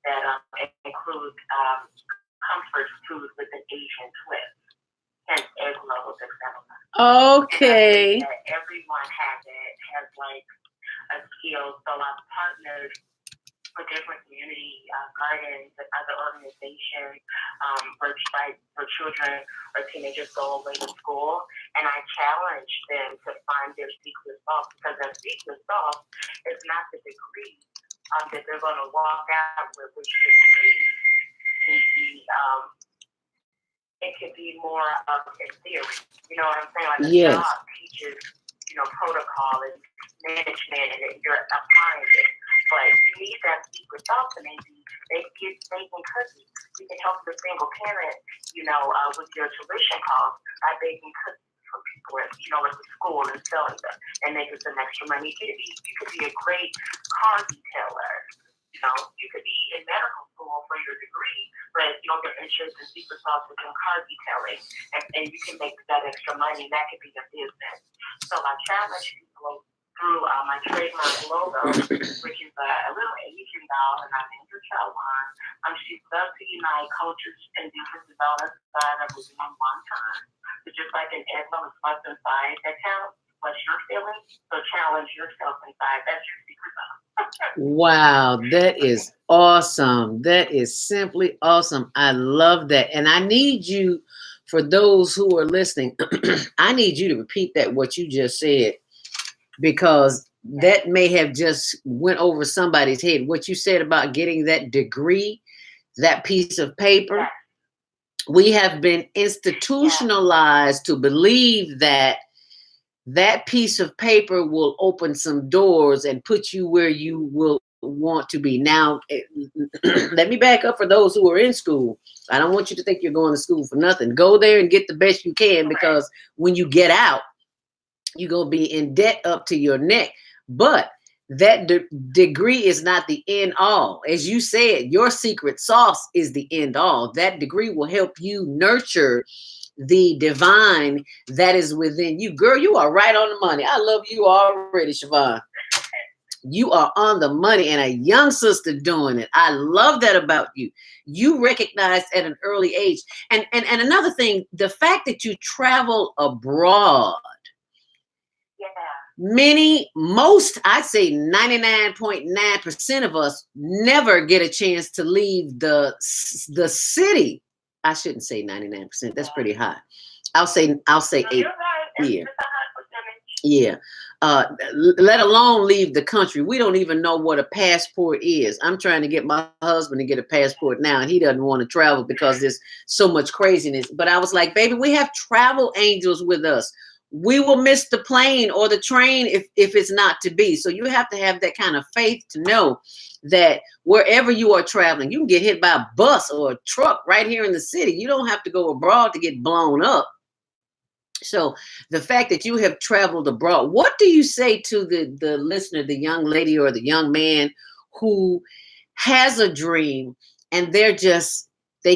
that includes comfort food with an Asian twist. Hence egg rolls, etc. Okay. And I think that everyone has like a skill. So I've partnered with different community gardens and other organizations where children or teenagers go away to school, and I challenge them to find their secret sauce, because their secret sauce is not the degree that they're going to walk out with, which degree can be it could be more in theory. You know what I'm saying? Like a job teaches, protocol and management, and you're applying it. But you need that secret sauce to maybe get baking cookies. You can help the single parent, with your tuition costs by baking cookies for people, at the school and selling them and making some extra money. You could be a great car detailer. You could be in medical school for your degree, but your interest in secret sauce is in car detailing, and you can make that extra money. That could be your business. So I challenge people through my trademark logo, which is a little Asian doll, and I'm in Taiwan. She loves to unite cultures and differences all inside of within one time. So just like an egg roll is what's inside that counts, what you're feeling, so challenge yourself inside. That's your secret sauce. Wow, that is awesome. That is simply awesome. I love that. And I need you, for those who are listening, I need you to repeat that, what you just said, because that may have just went over somebody's head. What you said about getting that degree, that piece of paper. We have been institutionalized to believe that that piece of paper will open some doors and put you where you will want to be. Now, let me back up for those who are in school. I don't want you to think you're going to school for nothing. Go there and get the best you can, because when you get out, you're going to be in debt up to your neck. But that degree is not the end all. As you said, your secret sauce is the end all. That degree will help you nurture the divine that is within you. Girl, you are right on the money. I love you already, Siobhan. You are on the money, and a young sister doing it. I love that about you. You recognized at an early age. And another thing, the fact that you travel abroad. Yeah. most, I'd say 99.9% of us never get a chance to leave the city. I shouldn't say 99%. That's pretty high. I'll say No, 8. you're right. Yeah. It's a high percentage. Yeah. Let alone leave the country. We don't even know what a passport is. I'm trying to get my husband to get a passport now, and he doesn't want to travel because there's so much craziness. But I was like, baby, we have travel angels with us. We will miss the plane or the train if it's not to be. So you have to have that kind of faith to know that wherever you are traveling, you can get hit by a bus or a truck right here in the city. You don't have to go abroad to get blown up. So the fact that you have traveled abroad, what do you say to the listener, the young lady or the young man who has a dream and they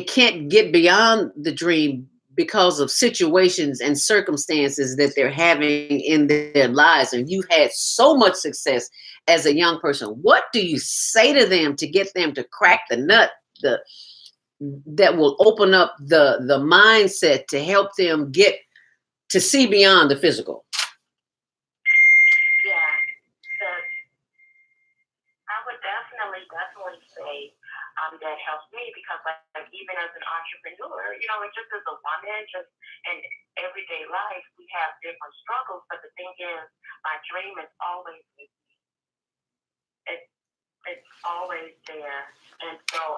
can't get beyond the dream because of situations and circumstances that they're having in their lives, and you've had so much success as a young person? What do you say to them to get them to crack the nut, that will open up the mindset to help them get to see beyond the physical? Yeah. So I would definitely say that helps me because, like, even as an entrepreneur, and just as a woman, just in everyday life, we have different struggles. But the thing is, my dream is always with me. It's always there, and so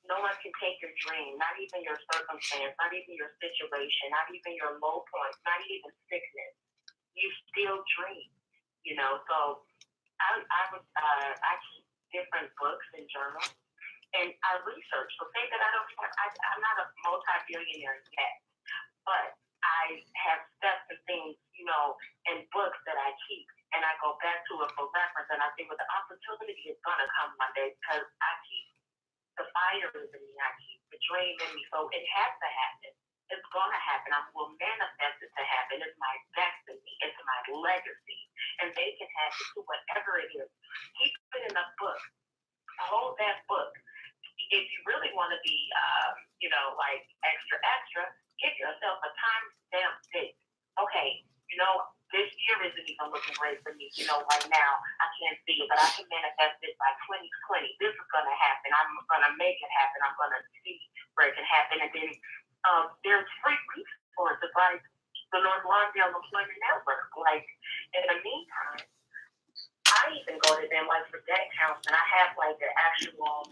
no one can take your dream, not even your circumstance, not even your situation, not even your low point, not even sickness. You still dream, So I keep different books and journals, and I research. So say that I'm not a multi-billionaire yet, but I have steps and things, in books that I keep, and I go back to it for reference, and I think, well, the opportunity is gonna come one day because I keep the fire in me, I keep the dream in me, so it has to happen. It's gonna happen. I will manifest it to happen. It's my destiny. It's my legacy, and they can have it to whatever it is. Keep it in a book. Hold that book. If you really want to be, like extra, give yourself a time stamp date. Okay, this year isn't even looking great for me. Right now I can't see it, but I can manifest it by 2020. This is gonna happen. I'm gonna make it happen. I'm gonna see where it can happen, and then there's free resources like the North Lawndale Employment Network. Like, in the meantime, I even go to them like for debt counseling. I have like an actual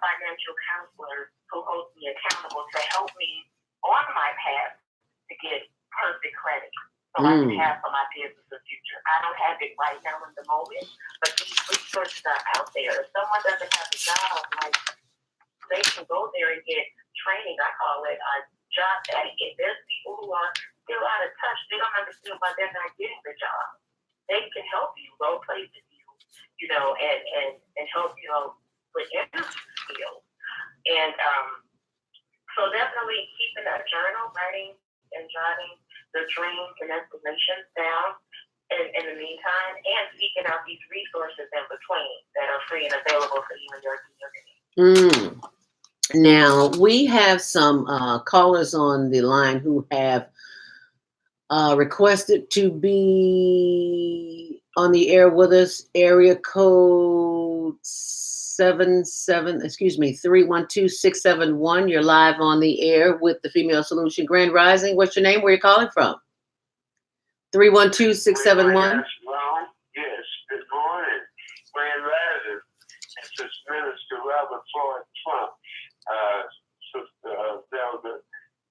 financial counselor who holds me accountable to help me on my path to get perfect credit so I can have for my business in the future. I don't have it right now in the moment, but these resources are out there. If someone doesn't have a job, like, they can go there and get training. I call it a job etiquette. There's people who are still out of touch. They don't understand why they're not getting the job. They can help you, go places, and help with interview skills. And so definitely keeping a journal, writing and jotting the dreams and inspirations down in the meantime, and seeking out these resources in between that are free and available for you in your community. Now, we have some callers on the line who have requested to be on the air with us. Area code 312-671. You're live on the air with the Female Solution. Grand Rising. What's your name? Where are you calling from? 312-671. Yes, good morning. Grand Rising. This is Minister Robert Floyd Trump. Sister Zelda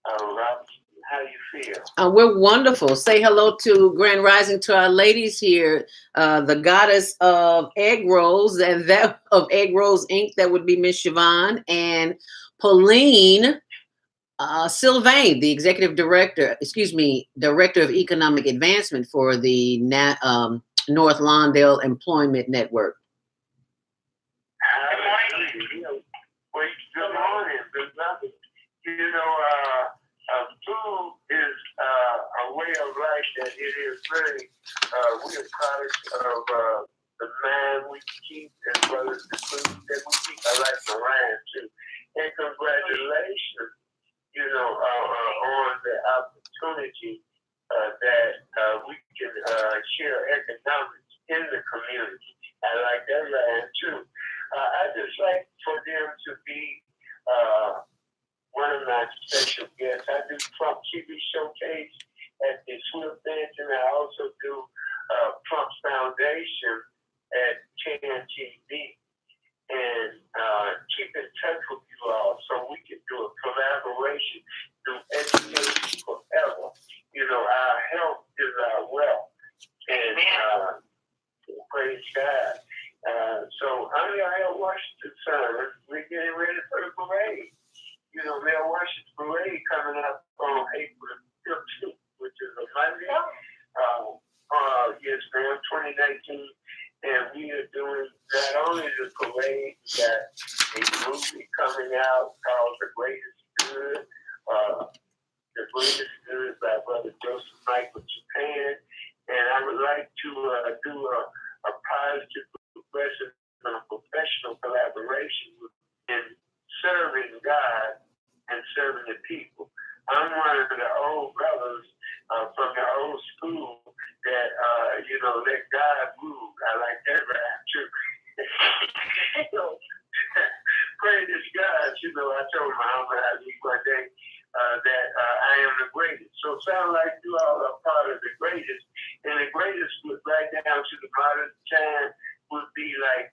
Robinson, how you feel? We're wonderful. Say hello to Grand Rising, to our ladies here, the goddess of egg rolls, and that of Egg Rolls Inc. That would be Miss Siobhan, and Pauline Sylvain, the executive director, director of economic advancement for the North Lawndale Employment Network. Good morning. Food is a way of life that it is very, we are products of the mind we keep as well as the food that we keep. I like the rhyme too. And congratulations, on the opportunity that we can share economics in the community. I like that line too. I just like for them to be one of my special guests. I do Trump TV showcase at the Swift Bench, and I also do Trump's Foundation at 10 TV. And keep in touch with you all so we can do a collaboration through education forever. You know, our health is our wealth. And praise God. So I'm your Hail Washington son. We're getting ready for the parade. You know, Hail Washington parade coming up on April 15th, which is a Monday. Yes, ma'am, 2019. And we are doing not only the parade, we got a movie coming out called The Greatest Good. The Greatest Good by Brother Joseph Michael Japan. And I would like to do a positive progressive and a professional collaboration in serving God and serving the people. I'm one of the old brothers from the old school that, you know, let God move. I like that rhyme too. Praise God. You know, I told Muhammad Ali one day that I am the greatest. So it sounds like you all are part of the greatest. And the greatest would right down to the modern time would be like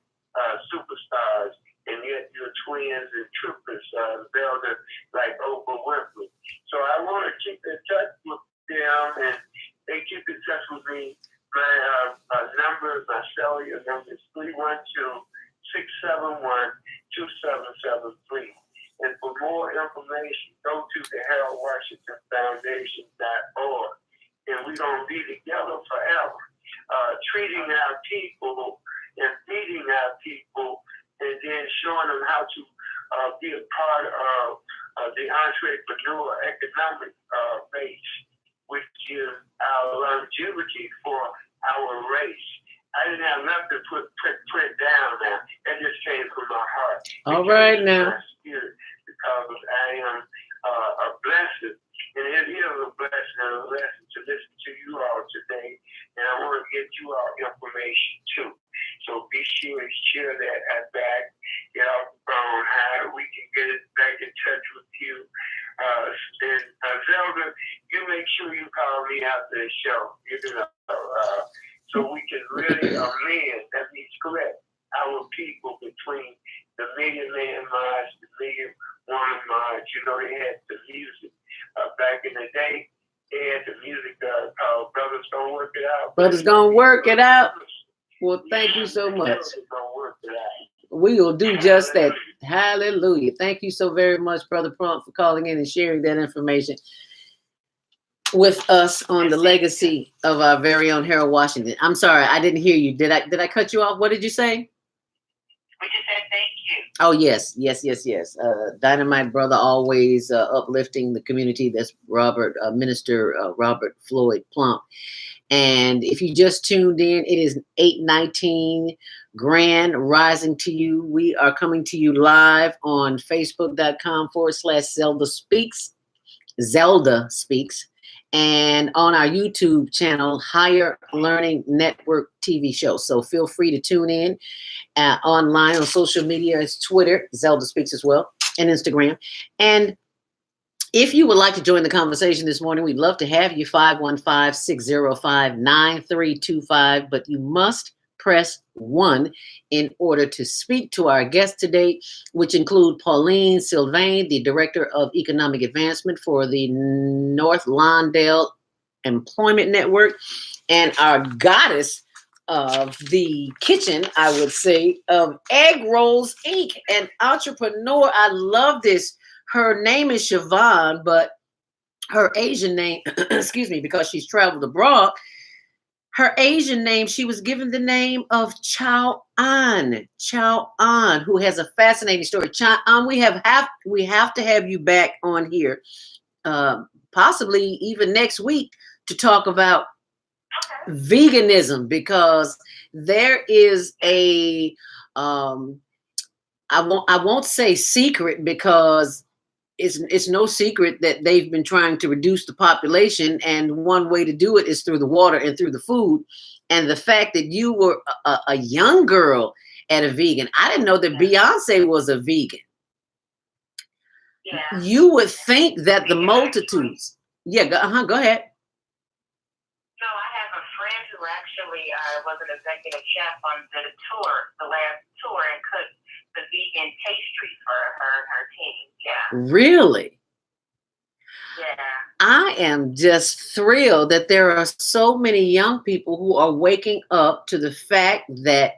superstars. And yet you're twins and triplets, Zelda, like Oprah Winfrey. So I want to keep in touch with them, and they keep in touch with me. My number, my cellular number is 312-671-2773. And for more information, go to the HeroWashingtonFoundation.org. And we're going to be together forever, treating our people and feeding our people, and then showing them how to be a part of the entrepreneur economic base, which is our longevity for our race. I didn't have nothing to put down now. That just came from my heart. All right now. My spirit, because I am a blessing. And it is a blessing and a lesson to listen to you all today. And I want to get you all information too. So be sure to share that back. Get off the phone. How we can get it back in touch with you. And Zelda, you make sure you call me after the show. You know, so we can really amend, that means correct, our people between the Million Man March, the Million Woman March. You know, they had the music back in the day. They had the music called Brothers Gonna Work It Out. Brothers Gonna Work It Out. Well, thank you so much. We will do just that. Hallelujah. Thank you so very much, Brother Prompt, for calling in and sharing that information with us on the legacy of our very own Harold Washington. I'm sorry, I didn't hear you. Did I cut you off? What did you say? We just said thank you. Oh, yes. Dynamite brother, always uplifting the community. That's Minister Robert Floyd Plump. And if you just tuned in, it is 8:19, Grand Rising to you. We are coming to you live on Facebook.com/Zelda Speaks, and on our YouTube channel, Higher Learning Network TV show. So feel free to tune in online on social media. It's Twitter, Zelda Speaks as well, and Instagram. And if you would like to join the conversation this morning, we'd love to have you, 515-605-9325, but you must press 1 in order to speak to our guests today, which include Pauline Sylvain, the Director of Economic Advancement for the North Lawndale Employment Network, and our goddess of the kitchen, I would say, of Egg Rolls Inc., an entrepreneur. I love this. Her name is Siobhan, but her Asian name, excuse me, because she's traveled abroad, her Asian name, she was given the name of Chow An, who has a fascinating story. Chow An, we have to have you back on here, possibly even next week, to talk about veganism, because there is a I won't say secret, because it's no secret that they've been trying to reduce the population, and one way to do it is through the water and through the food. And the fact that you were a young girl at a vegan, I didn't know that Beyonce was a vegan. Yeah. You would think that the Yeah, multitudes. Yeah, go ahead. No, I have a friend who actually was an executive chef on the tour, the last tour, and cooked the vegan pastry for her and her team. Yeah. Really? Yeah. I am just thrilled that there are so many young people who are waking up to the fact that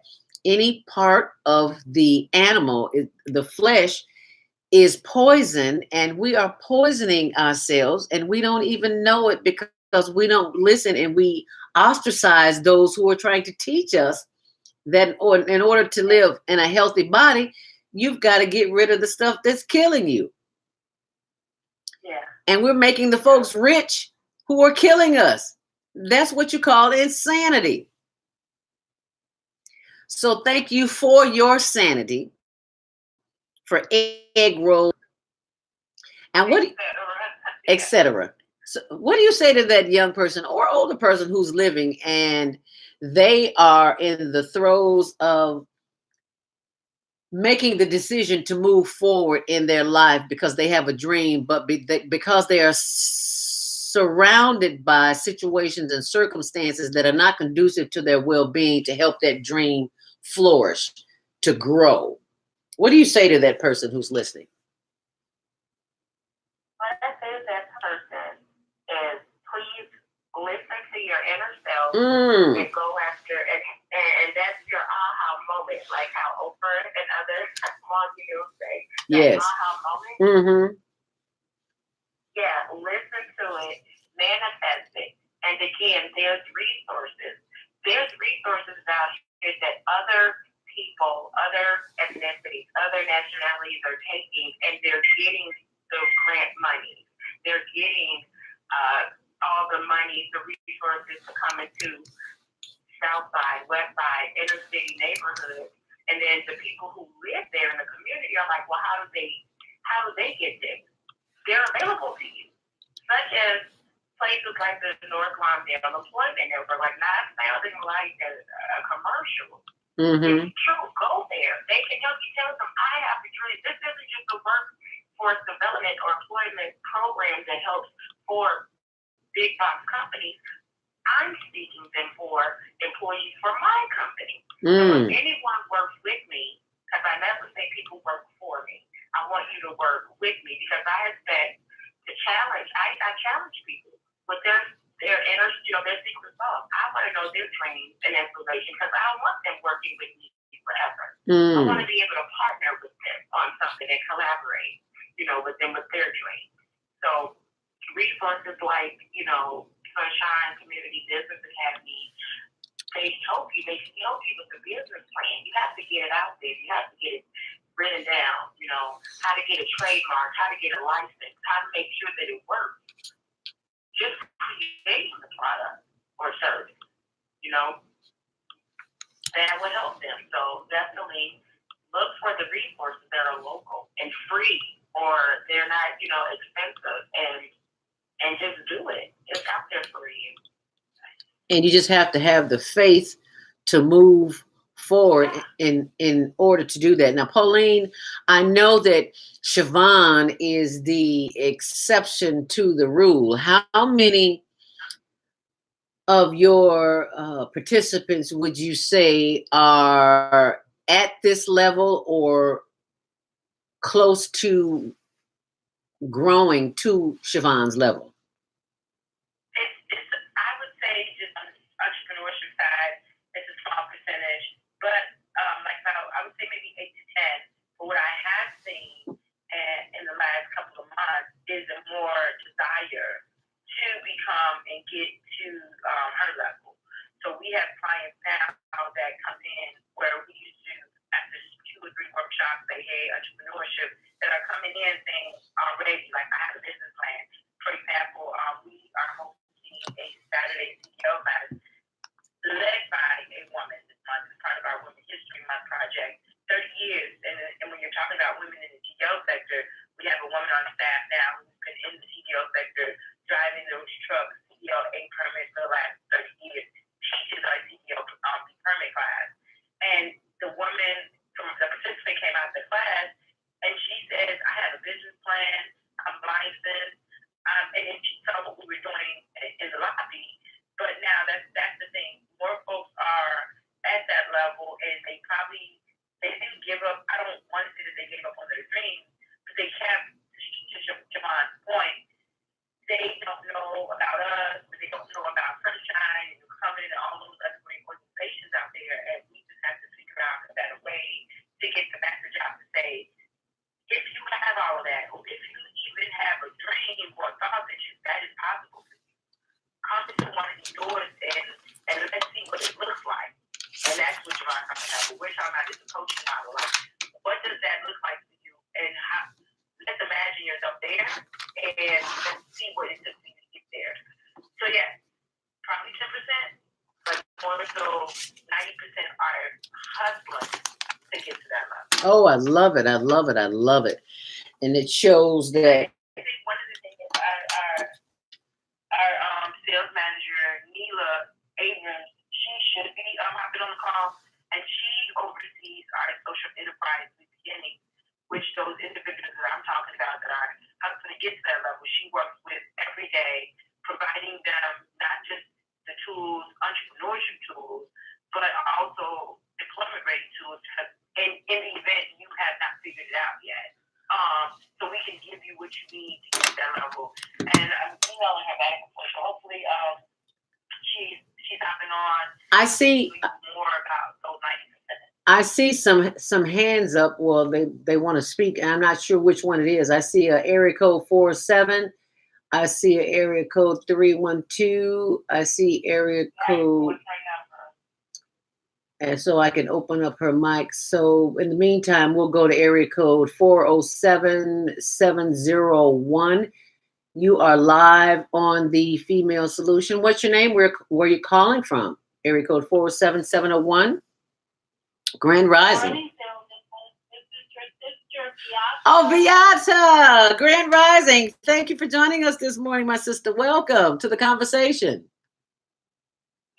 any part of the animal, the flesh, is poison, and we are poisoning ourselves, and we don't even know it because we don't listen, and we ostracize those who are trying to teach us that in order to live in a healthy body, you've got to get rid of the stuff that's killing you. Yeah. And we're making the folks rich who are killing us. That's what you call insanity. So thank you for your sanity, for egg roll, and what, etc. So what do you say to that young person or older person who's living and they are in the throes of making the decision to move forward in their life because they have a dream, but because they are surrounded by situations and circumstances that are not conducive to their well-being to help that dream flourish, to grow? What do you say to that person who's listening? What I say to that person is, please listen to your inner self and go after, and that's your aha moment, like how Oprah and other small videos say. Yes. Aha moment. Mm-hmm. Yeah, listen to it, manifest it, and again, there's resources. There's resources out here that other people, other ethnicities, other nationalities are taking, and they're getting the grant money. They're getting all the money, the resources to come into South Side, West Side, inner city neighborhoods, and then the people who live there in the community are like, well, how do they get this? They're available to you, such as places like the North Lawndale Employment Network, like not sounding like a commercial. Mm-hmm. It's true. Go there. They can help you. Tell them, I have the dream. This isn't just a workforce development or employment program that helps for big box companies. I'm speaking them for employees for my company. So if anyone works with me, because I never say people work for me, I want you to work with me because I have said to challenge. I challenge people with their inner, their secret sauce. I want to know their dreams and inspiration because I don't want them working with me forever. I want to be able to partner with them on something and collaborate, with them with their dreams. So resources like, Sunshine Community Business Academy, they help you with the business plan. You have to get it out there. You have to get it written down, how to get a trademark, how to get a license, how to make sure that it works. Just creating the product or service, that would help them. So definitely look for the resources that are local and free, or they're not, expensive, and just do it. It's out there for you. And you just have to have the faith to move forward in order to do that. Now, Pauline, I know that Siobhan is the exception to the rule. How many of your participants would you say are at this level or close to growing to Siobhan's level? I would say just on the entrepreneurship side, it's a small percentage, but I would say maybe 8 to 10. But what I have seen in the last couple of months is a more desire to become and get to her level. So we have clients now that come in where we used to, after 2 or 3 workshops, say, hey, entrepreneurship, that are coming in saying already, like, I have a business plan. For example, we are hosting a Saturday CEO class led by a woman this month as part of our Women's History Month project. 30 years, and when you're talking about women in the GO sector, we have a woman on staff and then she saw what we were doing in the lobby. But now that's the thing. More folks are at that level, and they didn't give up. I don't want to say that they gave up on their dreams, but they have, to Jamon's point, they don't know about us, but they don't know about Sunshine and Coming and all those other great organizations out there, and we just have to figure out a better way to get the message out to say, if you have all of that, or if you even have a dream or a thought that is possible for you, come to one of these doors and let's see what it looks like. And that's what you're talking about. What we're talking about is the coaching model. Like, what does that look like for you? And how, let's imagine yourself there, and let's see what it took for you to get there. So yeah, probably 10%, but more so 90% are hustling to get to that level. Oh, I love it. I love it. I love it. And it shows that. I think one of the things our sales manager, Neela Abrams, she should be hopping on the call, and she oversees our social enterprise beginning, which those individuals that I'm talking about that are hustling to get to that level, she works with every day, providing them not just the tools, entrepreneurship tools, but also employment rating tools. Because in the event you have not figured it out yet, so we can give you what you need to get to that level. And I'm emailing her back and forth. So hopefully, she's hopping on. I see More about those 90%. I see some hands up. Well, they want to speak. I'm not sure which one it is. I see a area code 47. I see an area code 312. I see area code. And so I can open up her mic. So in the meantime, we'll go to area code 407-701. You are live on the Female Solution. What's your name? Where are you calling from? Area code 407-701. Grand Rising. Oh, Beata! Grand Rising. Thank you for joining us this morning, my sister. Welcome to the conversation.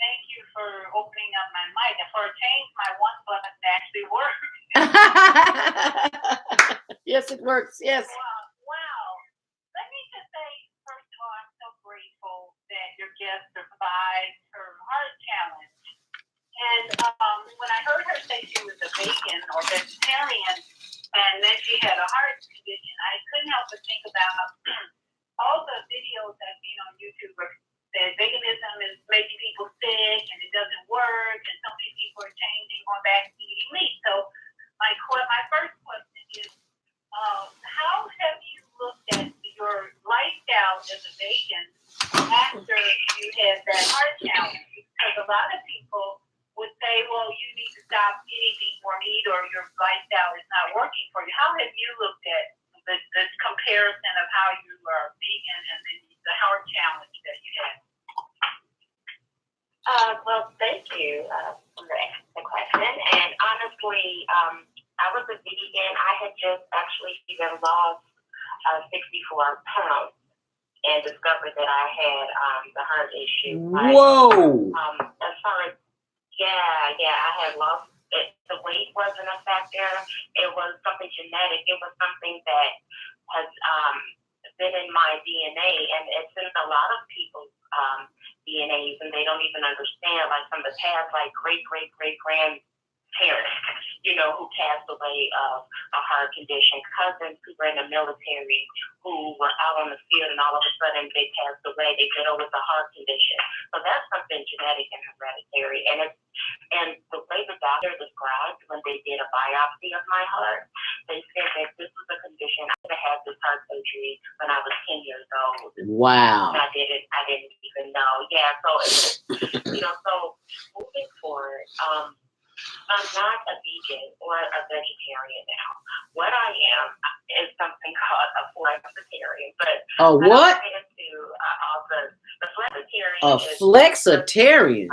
Thank you for opening up my mic. And for a change, my one button actually works. Yes, it works. Yes. Wow. Let me just say, first of all, I'm so grateful that your guest survived her heart challenge. And when I heard her say she was a vegan or vegetarian, and then she had a heart condition, I couldn't help but think about all the videos I've seen on YouTube that veganism is making people sick and it doesn't work, and so many people are changing, going back to eating meat. So my first question is, how have you looked at your lifestyle as a vegan after you had that heart challenge? Because a lot of people would say, well, you need to stop eating more meat or your lifestyle is not working for you. How have you looked at this comparison of how you are vegan and then the heart challenge that you had? Well, thank you for the question. And honestly, I was a vegan. I had just actually even lost 64 pounds and discovered that I had the heart issue. Whoa! As far as I had lost it. The weight wasn't a factor. It was something genetic. It was something that has been in my DNA, and it's in a lot of people's DNAs, and they don't even understand. Like from the past, like great grandparents, who passed away of a heart condition, cousins who were in the military who were out on the field, and all of a sudden they passed away. They said, "Oh, it's a heart condition." So that's something genetic and hereditary, and the way the doctor described when they did a biopsy of my heart, they said that this was a condition. I had this heart surgery when I was 10 years old. Wow. And I didn't even know. Yeah, so so moving forward, I'm not a vegan or a vegetarian now. What I am is something called a flexitarian. But what? I don't get into all the flexitarian. A flexitarian.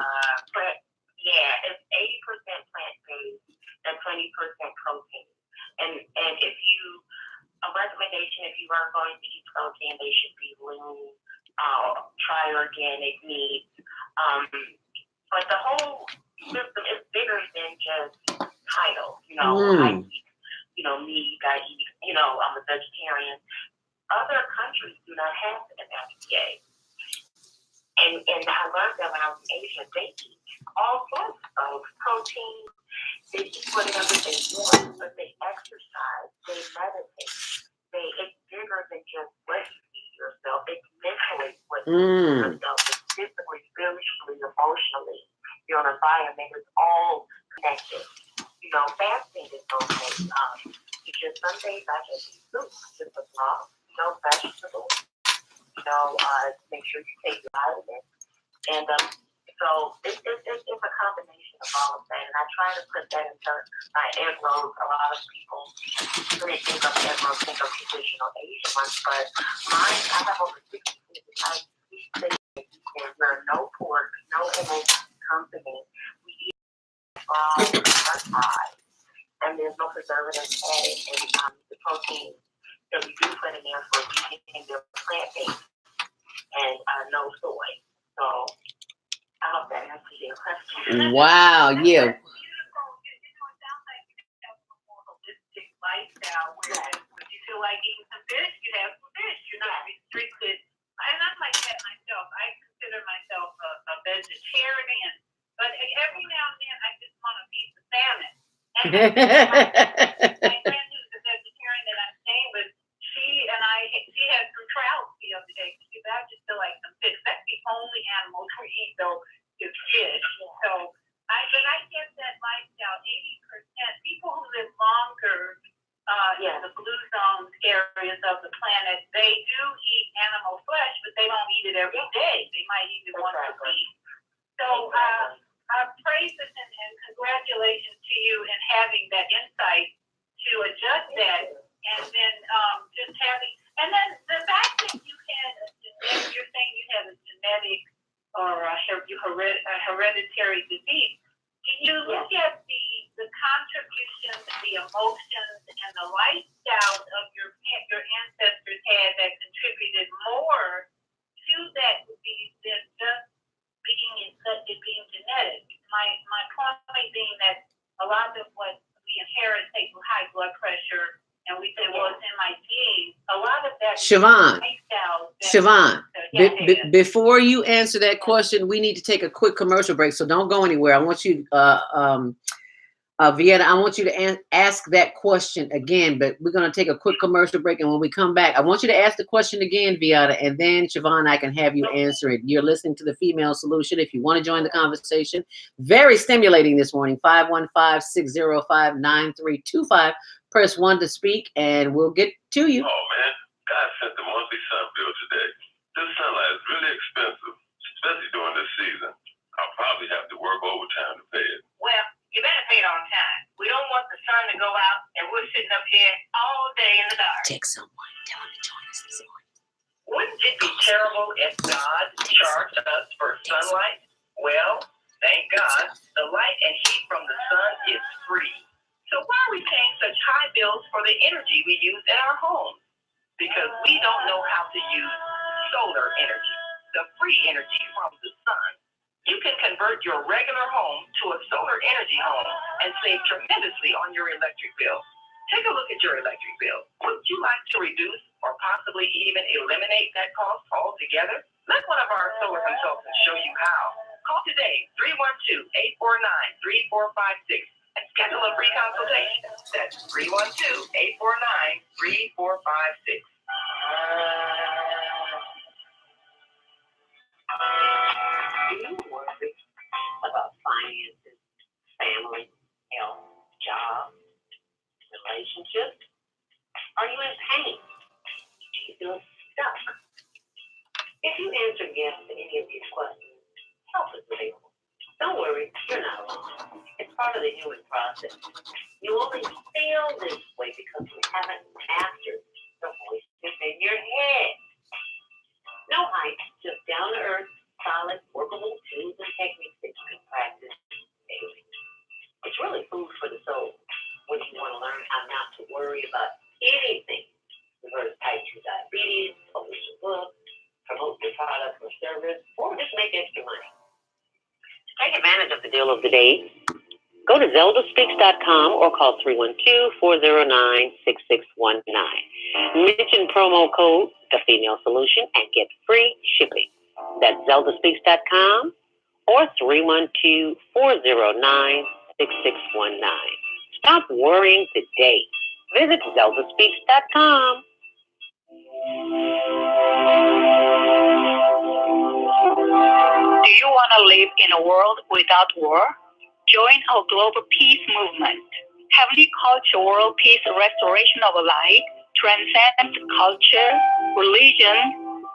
It's 80% plant-based and 20% protein. And if you, a recommendation, if you are going to eat protein, they should be lean, try organic meat. But the whole system is bigger than just titles. I eat, meat. I eat, I'm a vegetarian. Other countries do not have an FDA. And I learned that when I was in Asia, they eat all sorts of protein. They eat whatever they want, but they exercise, they meditate. It's bigger than just what you feed yourself. It's mentally what you feed yourself. It's physically, spiritually, emotionally. Your environment is all connected. You know, fasting is okay. It's just some days I just eat soup, just a raw, no vegetables. You know, make sure you take your vitamins. And so it's a combination of all of that. And I try to put that into my egg rolls. A lot of people, when they think of egg rolls, think of traditional Asian ones, but mine, I have over 60 foods. I eat things where no pork, no eggs come to me. We eat not fried, and there's no preservatives added. And the protein that we do put in there for vegan and they're plant-based and no soy. So I hope that answers your question. Wow, yeah. It sounds like you have a more holistic lifestyle where if you feel like eating some fish, you have some fish. You're not restricted. And I'm like that myself. I consider myself a vegetarian. But every now and then I just want a piece of salmon. And my friend who's a vegetarian that I'm staying with, she had some trout the other day. She said, I just feel like some fish. That's the only animals we eat, though, is fish. So, but I get that lifestyle. 80% people who live longer in the blue zone areas of the planet, they do eat animal flesh, but they don't eat it every day. They might eat it once a week. So, praises and congratulations to you in having that insight to adjust that, and then just having, and then the fact that you had you're saying you have a genetic or a hereditary disease. Can you look at the contributions, the emotions, and the lifestyles of your ancestors had that contributed more to that disease than just being genetic? My point being that a lot of what we inherit, take high blood pressure, and we say, well, it's in my genes. A lot of that Siobhan, before you answer that question, we need to take a quick commercial break. So don't go anywhere. I want you, Vienna, I want you to ask that question again, but we're going to take a quick commercial break. And when we come back, I want you to ask the question again, Vienna, and then Siobhan, I can have you answer it. You're listening to The Female Solution. If you want to join the conversation, very stimulating this morning, 515-605-9325. Press 1 to speak, and we'll get to you. Oh, man. God sent the monthly sun bill today. This sunlight is really expensive, especially during this season. I'll probably have to work overtime to pay it. Well, you better pay it on time. We don't want the sun to go out and we're sitting up here all day in the dark. Text someone. Tell them to join us this morning. Wouldn't it be terrible if God charged us for sunlight? Well, thank God, the light and heat from the sun is free. So why are we paying such high bills for the energy we use in our homes? Because we don't know how to use solar energy, the free energy from the sun. You can convert your regular home to a solar energy home and save tremendously on your electric bill. Take a look at your electric bill. Would you like to reduce or possibly even eliminate that cost altogether? Let one of our solar consultants show you how. Call today, 312-849-3456. And schedule a free consultation. That's 312-849-3456. Do you worry about finances, family, health, job, relationships? Are you in pain? Do you feel stuck? If you answer yes to any of these questions, help is available. Don't worry, you're not alone. It's part of the healing process. You only feel this way because you haven't mastered the voices in your head. No hype, just down-to-earth, solid, workable tools and techniques that you can practice daily. It's really food for the soul when you want to learn how not to worry about anything. Reverse type 2 diabetes, publish a book, promote your product or service, or just make extra money. Take advantage of the deal of the day. Go to zeldaspeaks.com or call 312-409-6619. Mention promo code The Female Solution and get free shipping. That's zeldaspeaks.com or 312-409-6619. Stop worrying today. Visit zeldaspeaks.com. Do you want to live in a world without war? Join our global peace movement. Heavenly Culture World Peace Restoration of Light transcends culture, religion,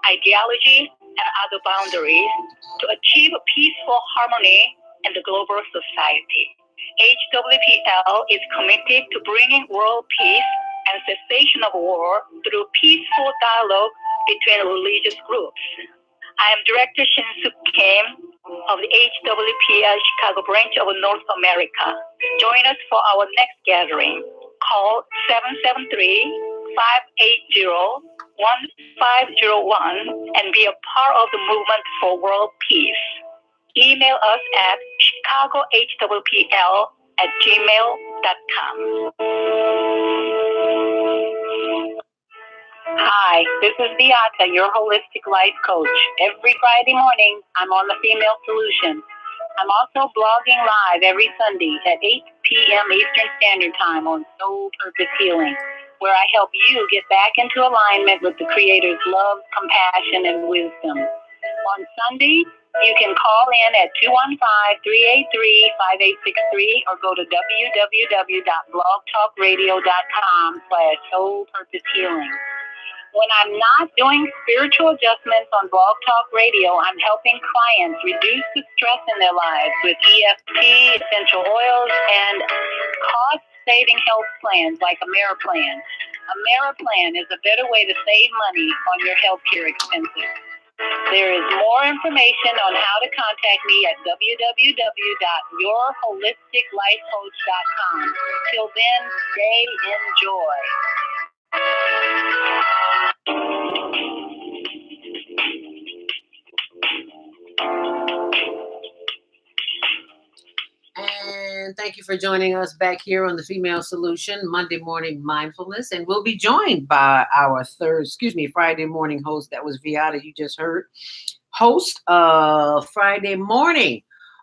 ideology, and other boundaries to achieve peaceful harmony in the global society. HWPL is committed to bringing world peace and cessation of war through peaceful dialogue between religious groups. I am Director Shin-Suk Kim of the HWPL Chicago branch of North America. Join us for our next gathering. Call 773-580-1501 and be a part of the movement for world peace. Email us at chicagohwpl@gmail.com. Hi, this is Beata, your holistic life coach. Every Friday morning, I'm on the Female Solution. I'm also blogging live every Sunday at 8 p.m. Eastern Standard Time on Soul Purpose Healing, where I help you get back into alignment with the Creator's love, compassion, and wisdom. On Sunday, you can call in at 215-383-5863 or go to www.blogtalkradio.com/Soul Purpose Healing. When I'm not doing spiritual adjustments on Blog Talk Radio, I'm helping clients reduce the stress in their lives with EFT, essential oils, and cost-saving health plans like AmeriPlan. AmeriPlan is a better way to save money on your healthcare expenses. There is more information on how to contact me at www.yourholisticlifecoach.com. Till then, stay in joy. And thank you for joining us back here on the Female Solution Monday Morning Mindfulness. And we'll be joined by our Friday morning host. That was Viata, you just heard. Host of Friday morning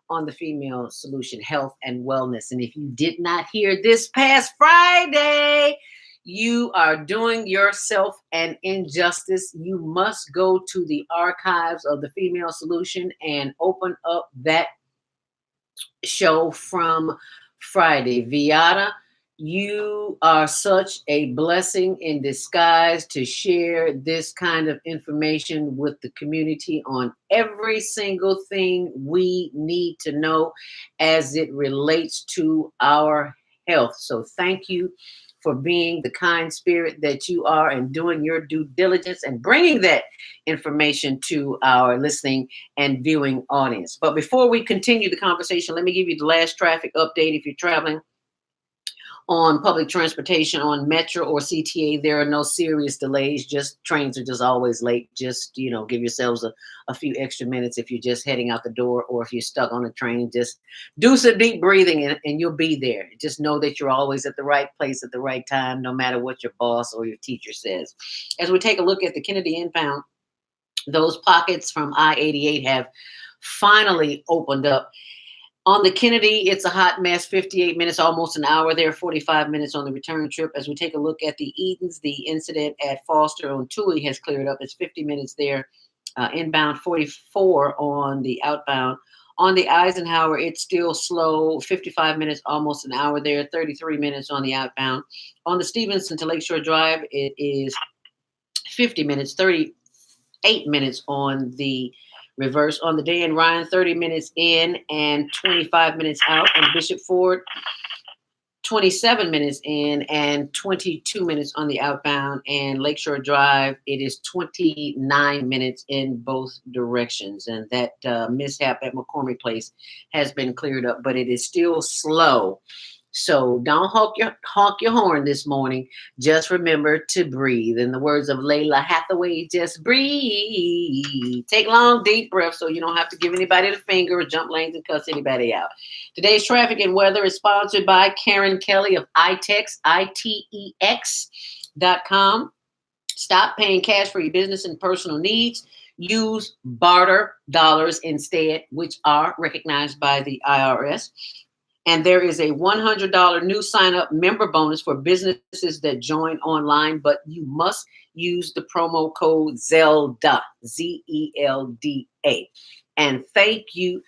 on the Female Solution Health and Wellness. And if you did not hear this past Friday, you are doing yourself an injustice. You must go to the archives of the Female Solution and open up that show from Friday. Viata, you are such a blessing in disguise to share this kind of information with the community on every single thing we need to know as it relates to our health. So thank you for being the kind spirit that you are and doing your due diligence and bringing that information to our listening and viewing audience. But before we continue the conversation, let me give you the last traffic update. If you're traveling on public transportation, on Metro or CTA, there are no serious delays. Just trains are just always late. Just, give yourselves a few extra minutes if you're just heading out the door, or if you're stuck on a train, just do some deep breathing and you'll be there. Just know that you're always at the right place at the right time, no matter what your boss or your teacher says. As we take a look at the Kennedy inbound, those pockets from I-88 have finally opened up. On the Kennedy, it's a hot mess, 58 minutes, almost an hour there, 45 minutes on the return trip. As we take a look at the Edens, the incident at Foster on Toohey has cleared up. It's 50 minutes there, inbound, 44 on the outbound. On the Eisenhower, it's still slow, 55 minutes, almost an hour there, 33 minutes on the outbound. On the Stevenson to Lakeshore Drive, it is 50 minutes, 38 minutes on the reverse. On the day in Ryan, 30 minutes in and 25 minutes out. On Bishop Ford, 27 minutes in and 22 minutes on the outbound. And Lakeshore Drive, it is 29 minutes in both directions. And that mishap at McCormick Place has been cleared up, but it is still slow So don't honk your horn this morning. Just remember to breathe. In the words of Layla Hathaway, just breathe. Take long, deep breaths so you don't have to give anybody the finger or jump lanes and cuss anybody out. Today's traffic and weather is sponsored by Karen Kelly of ITEX, ITEX.com. Stop paying cash for your business and personal needs. Use barter dollars instead, which are recognized by the IRS. And there is a $100 new sign up member bonus for businesses that join online, but you must use the promo code ZELDA, ZELDA. And thank you,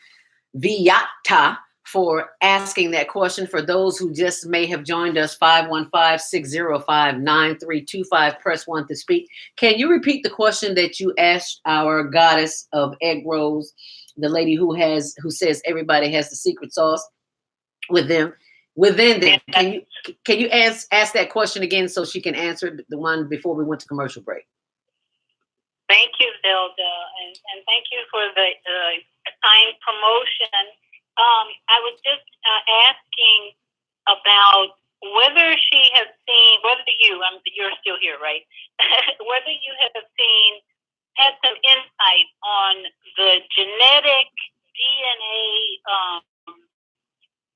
Viata, for asking that question. For those who just may have joined us, 515-605-9325, press 1 to speak. Can you repeat the question that you asked our goddess of egg rolls, the lady who says everybody has the secret sauce within them? Can you ask that question again so she can answer the one before we went to commercial break? Thank you, Zelda, and thank you for the kind promotion. I was just asking about whether she has seen, you're still here, right? Whether you had some insight on the genetic DNA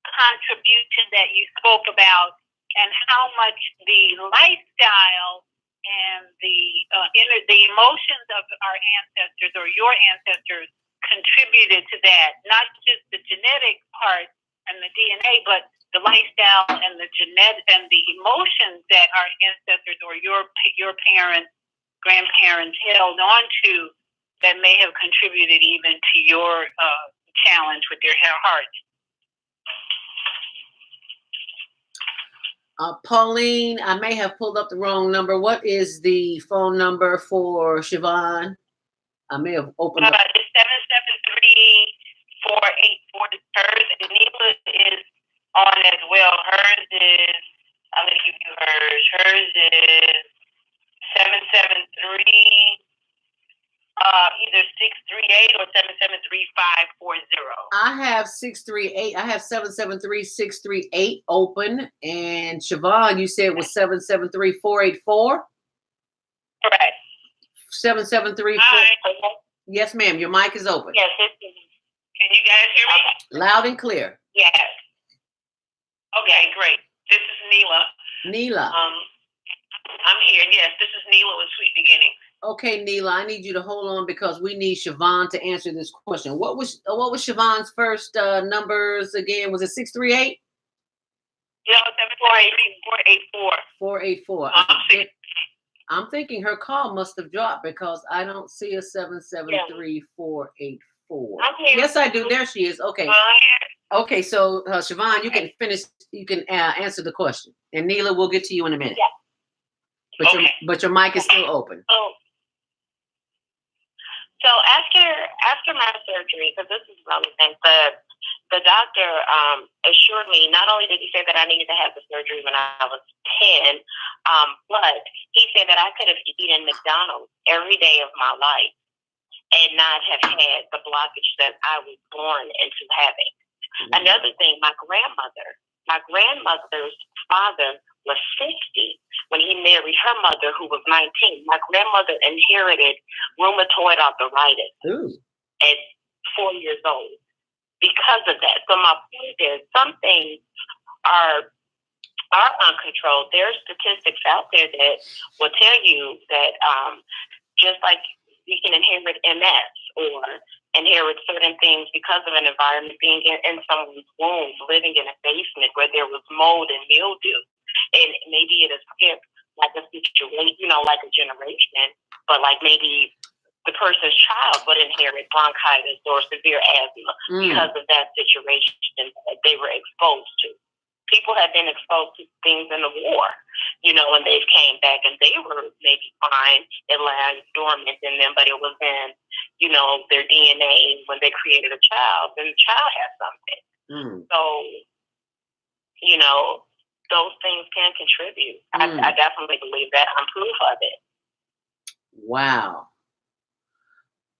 contribution that you spoke about, and how much the lifestyle and the emotions of our ancestors or your ancestors contributed to that. Not just the genetic part and the DNA, but the lifestyle and the genetic and the emotions that our ancestors or your parents, grandparents held on to, that may have contributed even to your challenge with your heart. Pauline, I may have pulled up the wrong number. What is the phone number for Siobhan? I may have opened up. It's 773-484 is hers, and Neela is on as well. Hers is, I'm going to give you hers. Hers is 773, either 638 or 773-540. I have 638. I have 773-638 open. And Siobhan, you said it was 773-484? Correct. 773. Yes, ma'am. Your mic is open. Yes, can you guys hear me? Loud and clear. Yes. Okay, great. This is Neela. I'm here. Yes, this is Neela with Sweet Beginnings. Okay, Neela, I need you to hold on because we need Siobhan to answer this question. What was Siobhan's first numbers again? Was it 638? No, 743-484. 484. I'm thinking her call must have dropped because I don't see a 773-484. Yes, I do. There she is. Okay. Okay, so Siobhan, you can finish. You can answer the question, and Neela, we'll get to you in a minute. Yeah. But your mic is still open. So after my surgery, because this is relevant, the doctor assured me, not only did he say that I needed to have the surgery when I was 10, but he said that I could have eaten McDonald's every day of my life and not have had the blockage that I was born into having. Mm-hmm. Another thing, my grandmother's father was 60 when he married her mother, who was 19. My grandmother inherited rheumatoid arthritis at 4 years old because of that. So my point is, some things are uncontrolled. There are statistics out there that will tell you that just like you can inherit MS or inherit certain things because of an environment, being in someone's womb, living in a basement where there was mold and mildew. And maybe it is skipped like a situation, like a generation, but like maybe the person's child would inherit bronchitis or severe asthma because of that situation that they were exposed to. People have been exposed to things in the war, and they've came back and they were maybe fine. It lies dormant in them, but it was in, their DNA when they created a child, and the child has something. So, those things can contribute. I definitely believe that. I'm proof of it. Wow.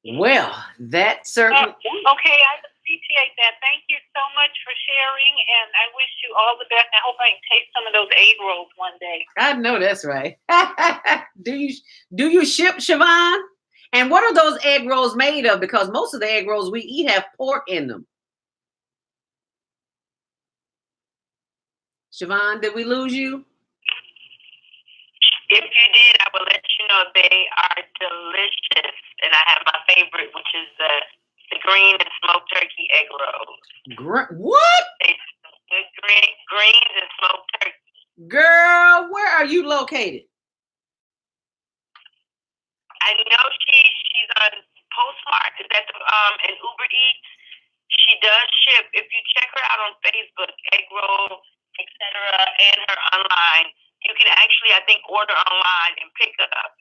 Well, that certainly. Okay, appreciate that. Thank you so much for sharing, and I wish you all the best. I hope I can taste some of those egg rolls one day. I know that's right. Do you ship, Siobhan? And what are those egg rolls made of? Because most of the egg rolls we eat have pork in them. Siobhan, did we lose you? If you did, I will let you know they are delicious, and I have my favorite, which is the green and smoked turkey egg rolls. What? Good greens and smoked turkey. Girl, where are you located? I know she's on Postmark. Is that an Uber Eats? She does ship. If you check her out on Facebook, egg roll, etc., and her online, you can actually, I think, order online and pick up.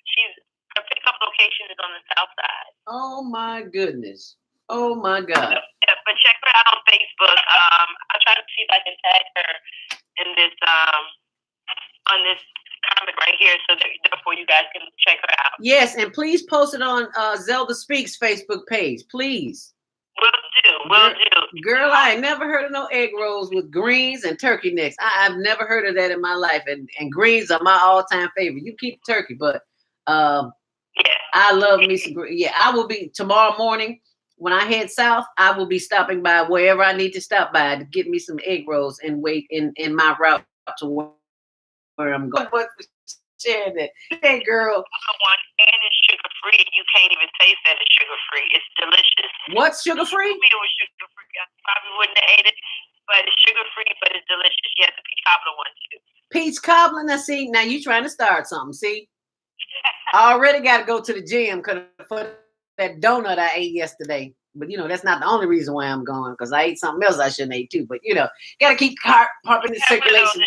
Her pickup location is on the south side. Oh my goodness. Oh my God. Yeah, but check her out on Facebook. I'll try to see if I can tag her in this on this comment right here, so that therefore you guys can check her out. Yes, and please post it on Zelda Speaks Facebook page, please. Will do. Girl, I ain't never heard of no egg rolls with greens and turkey necks. I've never heard of that in my life, and greens are my all-time favorite. You keep turkey, but yeah. I love me some greens. Yeah, I will be tomorrow morning when I head south. I will be stopping by wherever I need to stop by to get me some egg rolls and wait in my route to where I'm going. But share that. Hey, girl. One, and it's sugar free. You can't even taste that it's sugar free. It's delicious. What's sugar free? If it was sugar free, I probably wouldn't have ate it. But it's sugar free, but it's delicious. Yes, the peach cobbler one too. Peach cobbler. Now, see, now you trying to start something. See, I already got to go to the gym because for that donut I ate yesterday. But that's not the only reason why I'm going, because I ate something else I shouldn't eat too. But got to keep pumping the circulation.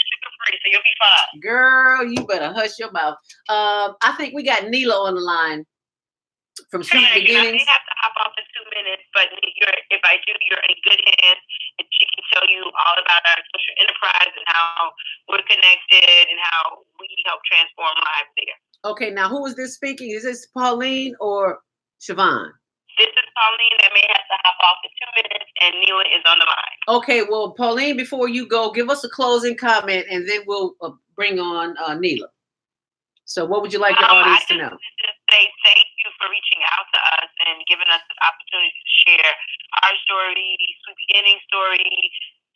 So you'll be fine. Girl, you better hush your mouth. I think we got Neela on the line from Sweet Beginnings. I may have to hop off in 2 minutes, but if I do, you're in good hands, and she can tell you all about our social enterprise and how we're connected and how we help transform lives there. Okay, now who is this speaking? Is this Pauline or Siobhan? This is Pauline that may have to hop off in 2 minutes, and Neela is on the line. Okay, well, Pauline, before you go, give us a closing comment, and then we'll bring on Neela. So what would you like your audience to know? I just say thank you for reaching out to us and giving us the opportunity to share our story, Sweet Beginning story,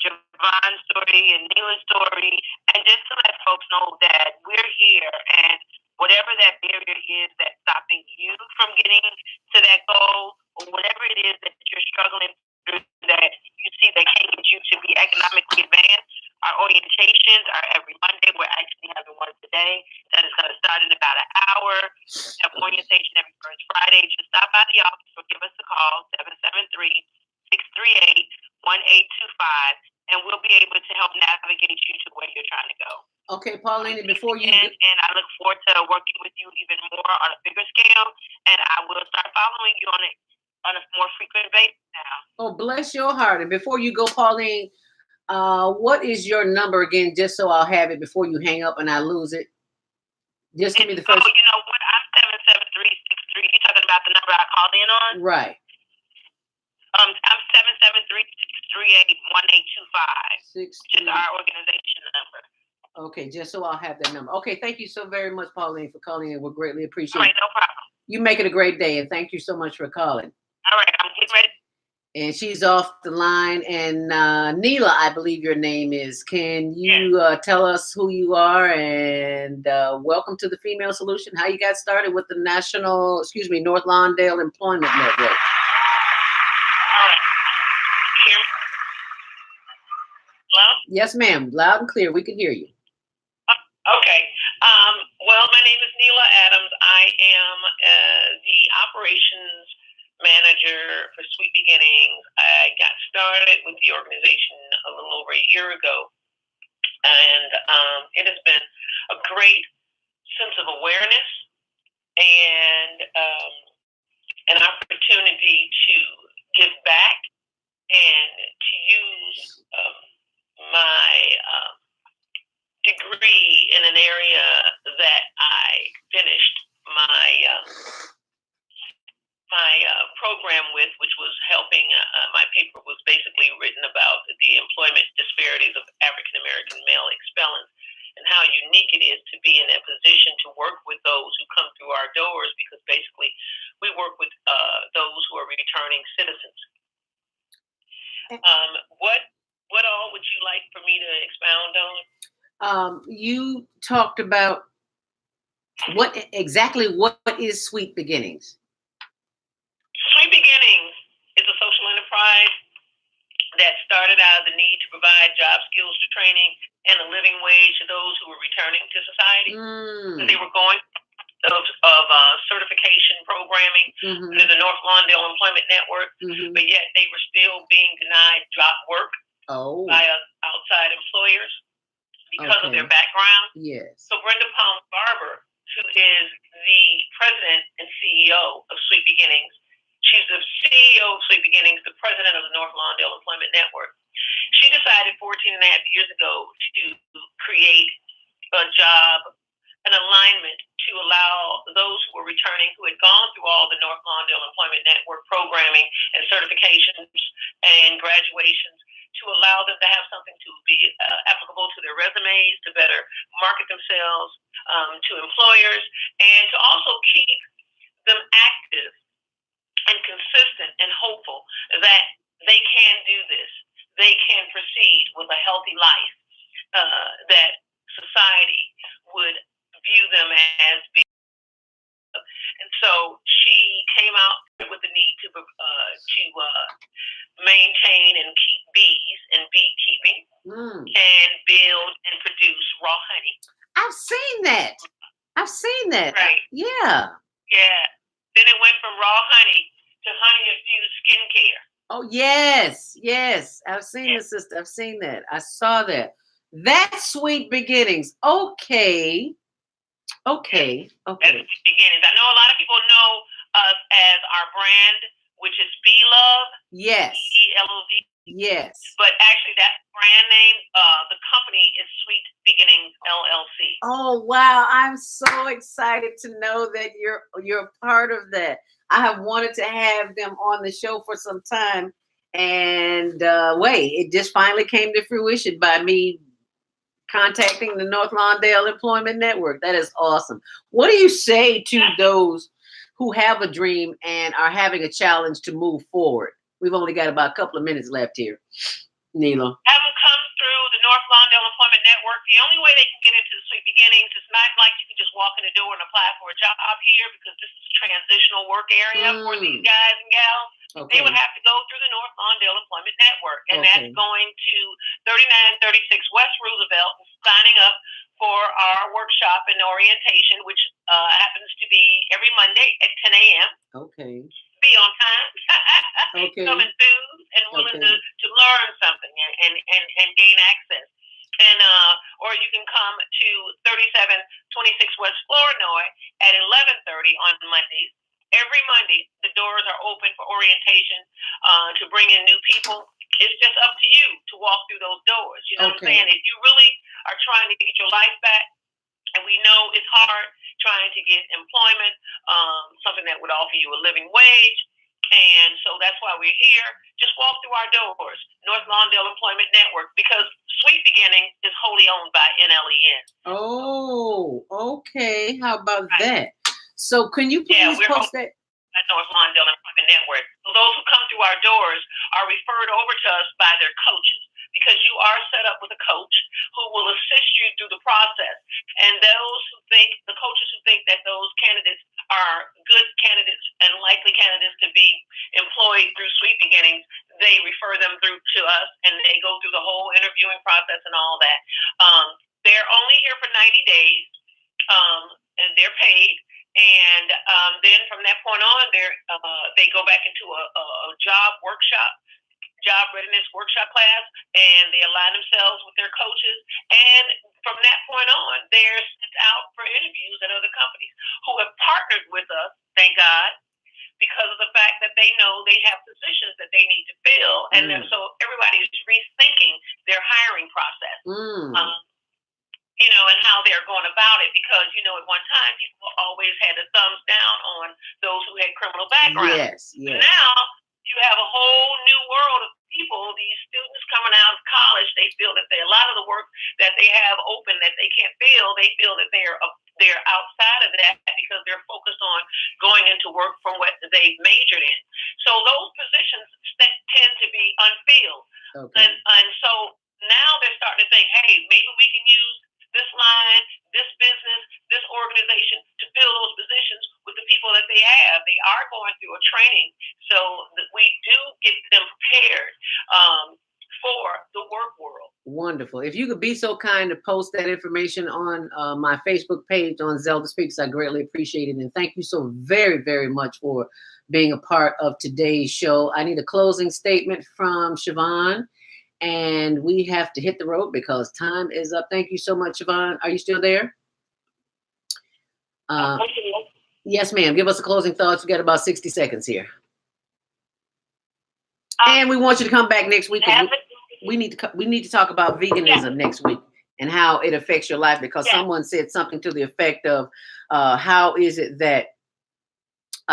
Javon's story, and Neela's story, and just to let folks know that we're here, and whatever that barrier is that's stopping you from getting to that goal, or whatever it is that you're struggling through that you see that can't get you to be economically advanced, our orientations are every Monday. We're actually having one today that is going to start in about an hour. We have orientation every first Friday. Just stop by the office or give us a call, 773-638-1825, and we'll be able to help navigate you to where you're trying to go. Okay, Pauline, before you... And I look forward to working with you even more on a bigger scale, and I will start following you on a more frequent basis now. Oh, bless your heart. And before you go, Pauline, what is your number again, just so I'll have it before you hang up and I lose it? Just give me the first. Oh, you know what? I'm 77363. You talking about the number I called in on? Right. I'm 773-638-1825. Which is our organization number. Okay, just so I'll have that number. Okay, thank you so very much, Pauline, for calling in. We'll greatly appreciate it. All right, no problem. You make it a great day, and thank you so much for calling. All right, I'm getting ready. And she's off the line. And Neela, I believe your name is. Can you tell us who you are, and welcome to the Female Solution? How you got started with the North Lawndale Employment Network? All right. Hello? Yes, ma'am. Loud and clear. We can hear you. Okay. Well, my name is Neela Adams. I am the operations manager for Sweet Beginnings. I got started with the organization a little over a year ago, and it has been a great sense of awareness and an opportunity to give back and to use my degree in an area that I finished my program with, which was helping. My paper was basically written about the employment disparities of African American male expellants and how unique it is to be in a position to work with those who come through our doors, because basically we work with those who are returning citizens. What all would you like for me to expound on? You talked about what is Sweet Beginnings? Sweet Beginnings is a social enterprise that started out of the need to provide job skills training and a living wage to those who were returning to society. They were going of certification programming through the North Lawndale Employment Network, but yet they were still being denied job work by outside employers because of their background. Yes. So Brenda Palm Barber, who is the president and CEO of Sweet Beginnings, she's the CEO of Sweet Beginnings, the president of the North Lawndale Employment Network. She decided 14 and a half years ago to create a job, an alignment to allow those who were returning, who had gone through all the North Lawndale Employment Network programming and certifications and graduations, to allow them to have something to be applicable to their resumes, to better market themselves to employers, and to also keep them active and consistent and hopeful that they can do this. They can proceed with a healthy life, that society would view them as being. And so she came out with the need to maintain and keep bees and beekeeping and build and produce raw honey. I've seen that. Right. Yeah. Yeah. Then it went from raw honey to honey infused skincare. Oh, yes. I've seen the sister. I've seen that. I saw that. That's Sweet Beginnings. Okay. That's Sweet Beginnings. I know a lot of people know us as our brand, which is Be Love. Yes. ELOV. Yes. But actually, that brand name, the company is Sweet Beginnings LLC. Oh, wow. I'm so excited to know that you're part of that. I have wanted to have them on the show for some time. And it just finally came to fruition by me contacting the North Lawndale Employment Network. That is awesome. What do you say to those who have a dream and are having a challenge to move forward? We've only got about a couple of minutes left here, Neela. Have them come through the North Lawndale Employment Network. The only way they can get into the Sweet Beginnings is not like you can just walk in the door and apply for a job here, because this is a transitional work area for these guys and gals. Okay. They would have to go through the North Lawndale Employment Network, and that's going to 3936 West Roosevelt and signing up for our workshop and orientation, which happens to be every Monday at 10 a.m. Okay. Be on time. Okay. Come enthused and willing to learn something and gain access. And or you can come to 3726 West Flournoy at 11:30 on Mondays. Every Monday, the doors are open for orientation to bring in new people. It's just up to you to walk through those doors. You know what I'm saying? If you really are trying to get your life back, and we know it's hard trying to get employment, something that would offer you a living wage. And so that's why we're here. Just walk through our doors, North Lawndale Employment Network, because Sweet Beginnings is wholly owned by NLEN. Oh, okay. How about that? So can you please post that? At North Lawndale Employment Network. So those who come through our doors are referred over to us by their coaches, because you are set up with a coach who will assist you through the process. And the coaches who think that those candidates are good candidates and likely candidates to be employed through Sweet Beginnings, they refer them through to us, and they go through the whole interviewing process and all that. They're only here for 90 days, and they're paid. And then from that point on, they go back into a job readiness workshop class, and they align themselves with their coaches. And from that point on, they're sent out for interviews at other companies who have partnered with us, thank God, because of the fact that they know they have positions that they need to fill. And so everybody is rethinking their hiring process. and how they're going about it. Because, at one time, people always had a thumbs down on those who had criminal backgrounds. Yes. Now, you have a whole new world of people, these students coming out of college. They feel that a lot of the work that they have open that they can't fill, they feel that they're outside of that because they're focused on going into work from what they majored in. So those positions tend to be unfilled. Okay. And so now they're starting to think, hey, maybe we can use this line, this business, this organization to fill those positions with the people that they have. They are going through a training so that we do get them prepared for the work world. Wonderful. If you could be so kind to post that information on my Facebook page on Zelda Speaks, I greatly appreciate it. And thank you so very, very much for being a part of today's show. I need a closing statement from Siobhan. And we have to hit the road because time is up. Thank you so much, Siobhan. Are you still there? Yes, ma'am. Give us a closing thoughts. We got about 60 seconds here. And we want you to come back next week. We need to talk about veganism next week and how it affects your life, because someone said something to the effect of how is it that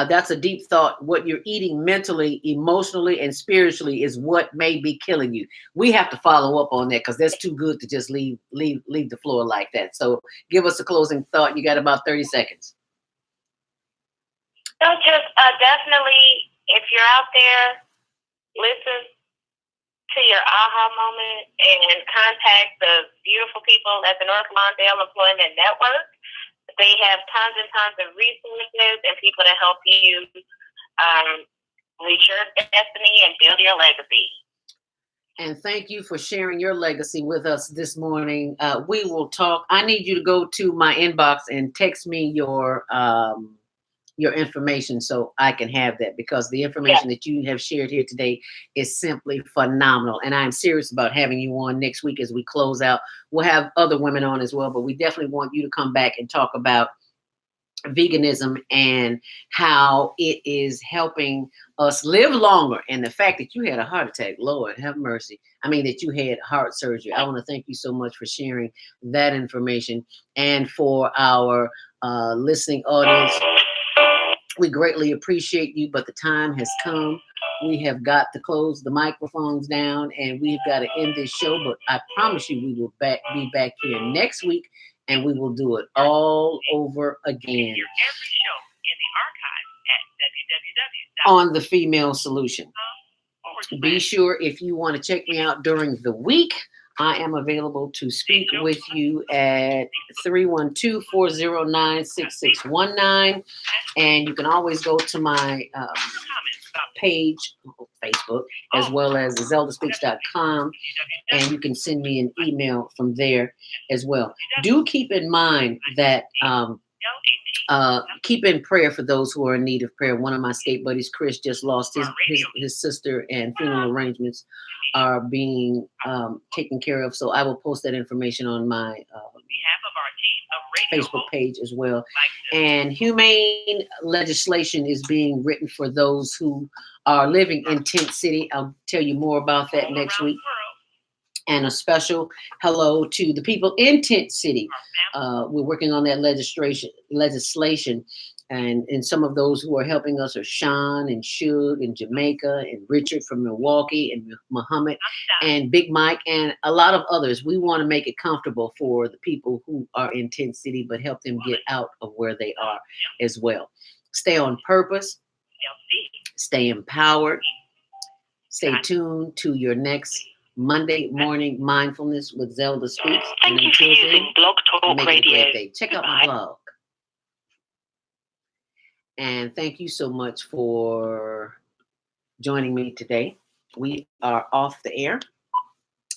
that's a deep thought. What you're eating mentally, emotionally, and spiritually is what may be killing you. We have to follow up on that because that's too good to just leave the floor like that. So give us a closing thought. You got about 30 seconds. So just definitely, if you're out there, listen to your aha moment and contact the beautiful people at the North Lawndale Employment Network. They have tons and tons of resources and people to help you reach your destiny and build your legacy. And thank you for sharing your legacy with us this morning. We will talk. I need you to go to my inbox and text me your information so I can have that, because the information that you have shared here today is simply phenomenal. And I'm serious about having you on next week as we close out. We'll have other women on as well, but we definitely want you to come back and talk about veganism and how it is helping us live longer. And the fact that you had a heart attack, Lord have mercy. I mean, that you had heart surgery. I want to thank you so much for sharing that information. And for our listening audience, we greatly appreciate you, but the time has come. We have got to close the microphones down and we've got to end this show, but I promise you we will be back here next week and we will do it all over again. Every show in the archive at on The Female Solution. Be sure, if you want to check me out during the week, I am available to speak with you at 312-409-6619. And you can always go to my page, Facebook, as well as zeldaspeaks.com. And you can send me an email from there as well. Do keep in mind that keep in prayer for those who are in need of prayer. One of my state buddies, Chris, just lost his sister, and funeral arrangements are being taken care of. So I will post that information on my Facebook page as well. And humane legislation is being written for those who are living in Tent City. I'll tell you more about that next week. And a special hello to the people in Tent City. We're working on that legislation. And some of those who are helping us are Sean and Shug and Jamaica and Richard from Milwaukee and Muhammad and Big Mike and a lot of others. We want to make it comfortable for the people who are in Tent City, but help them get out of where they are as well. Stay on purpose. Stay empowered. Stay tuned to your next Monday morning mindfulness with Zelda Speaks. Thank you for using Blog Talk Radio. Make it a great day. Check out my blog. And thank you so much for joining me today. We are off the air.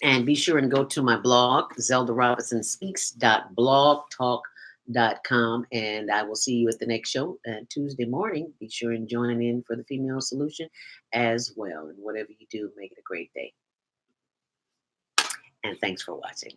And be sure and go to my blog, zeldarobinsonspeaks.blogtalk.com. And I will see you at the next show Tuesday morning. Be sure and join in for the Female Solution as well. And whatever you do, make it a great day. And thanks for watching.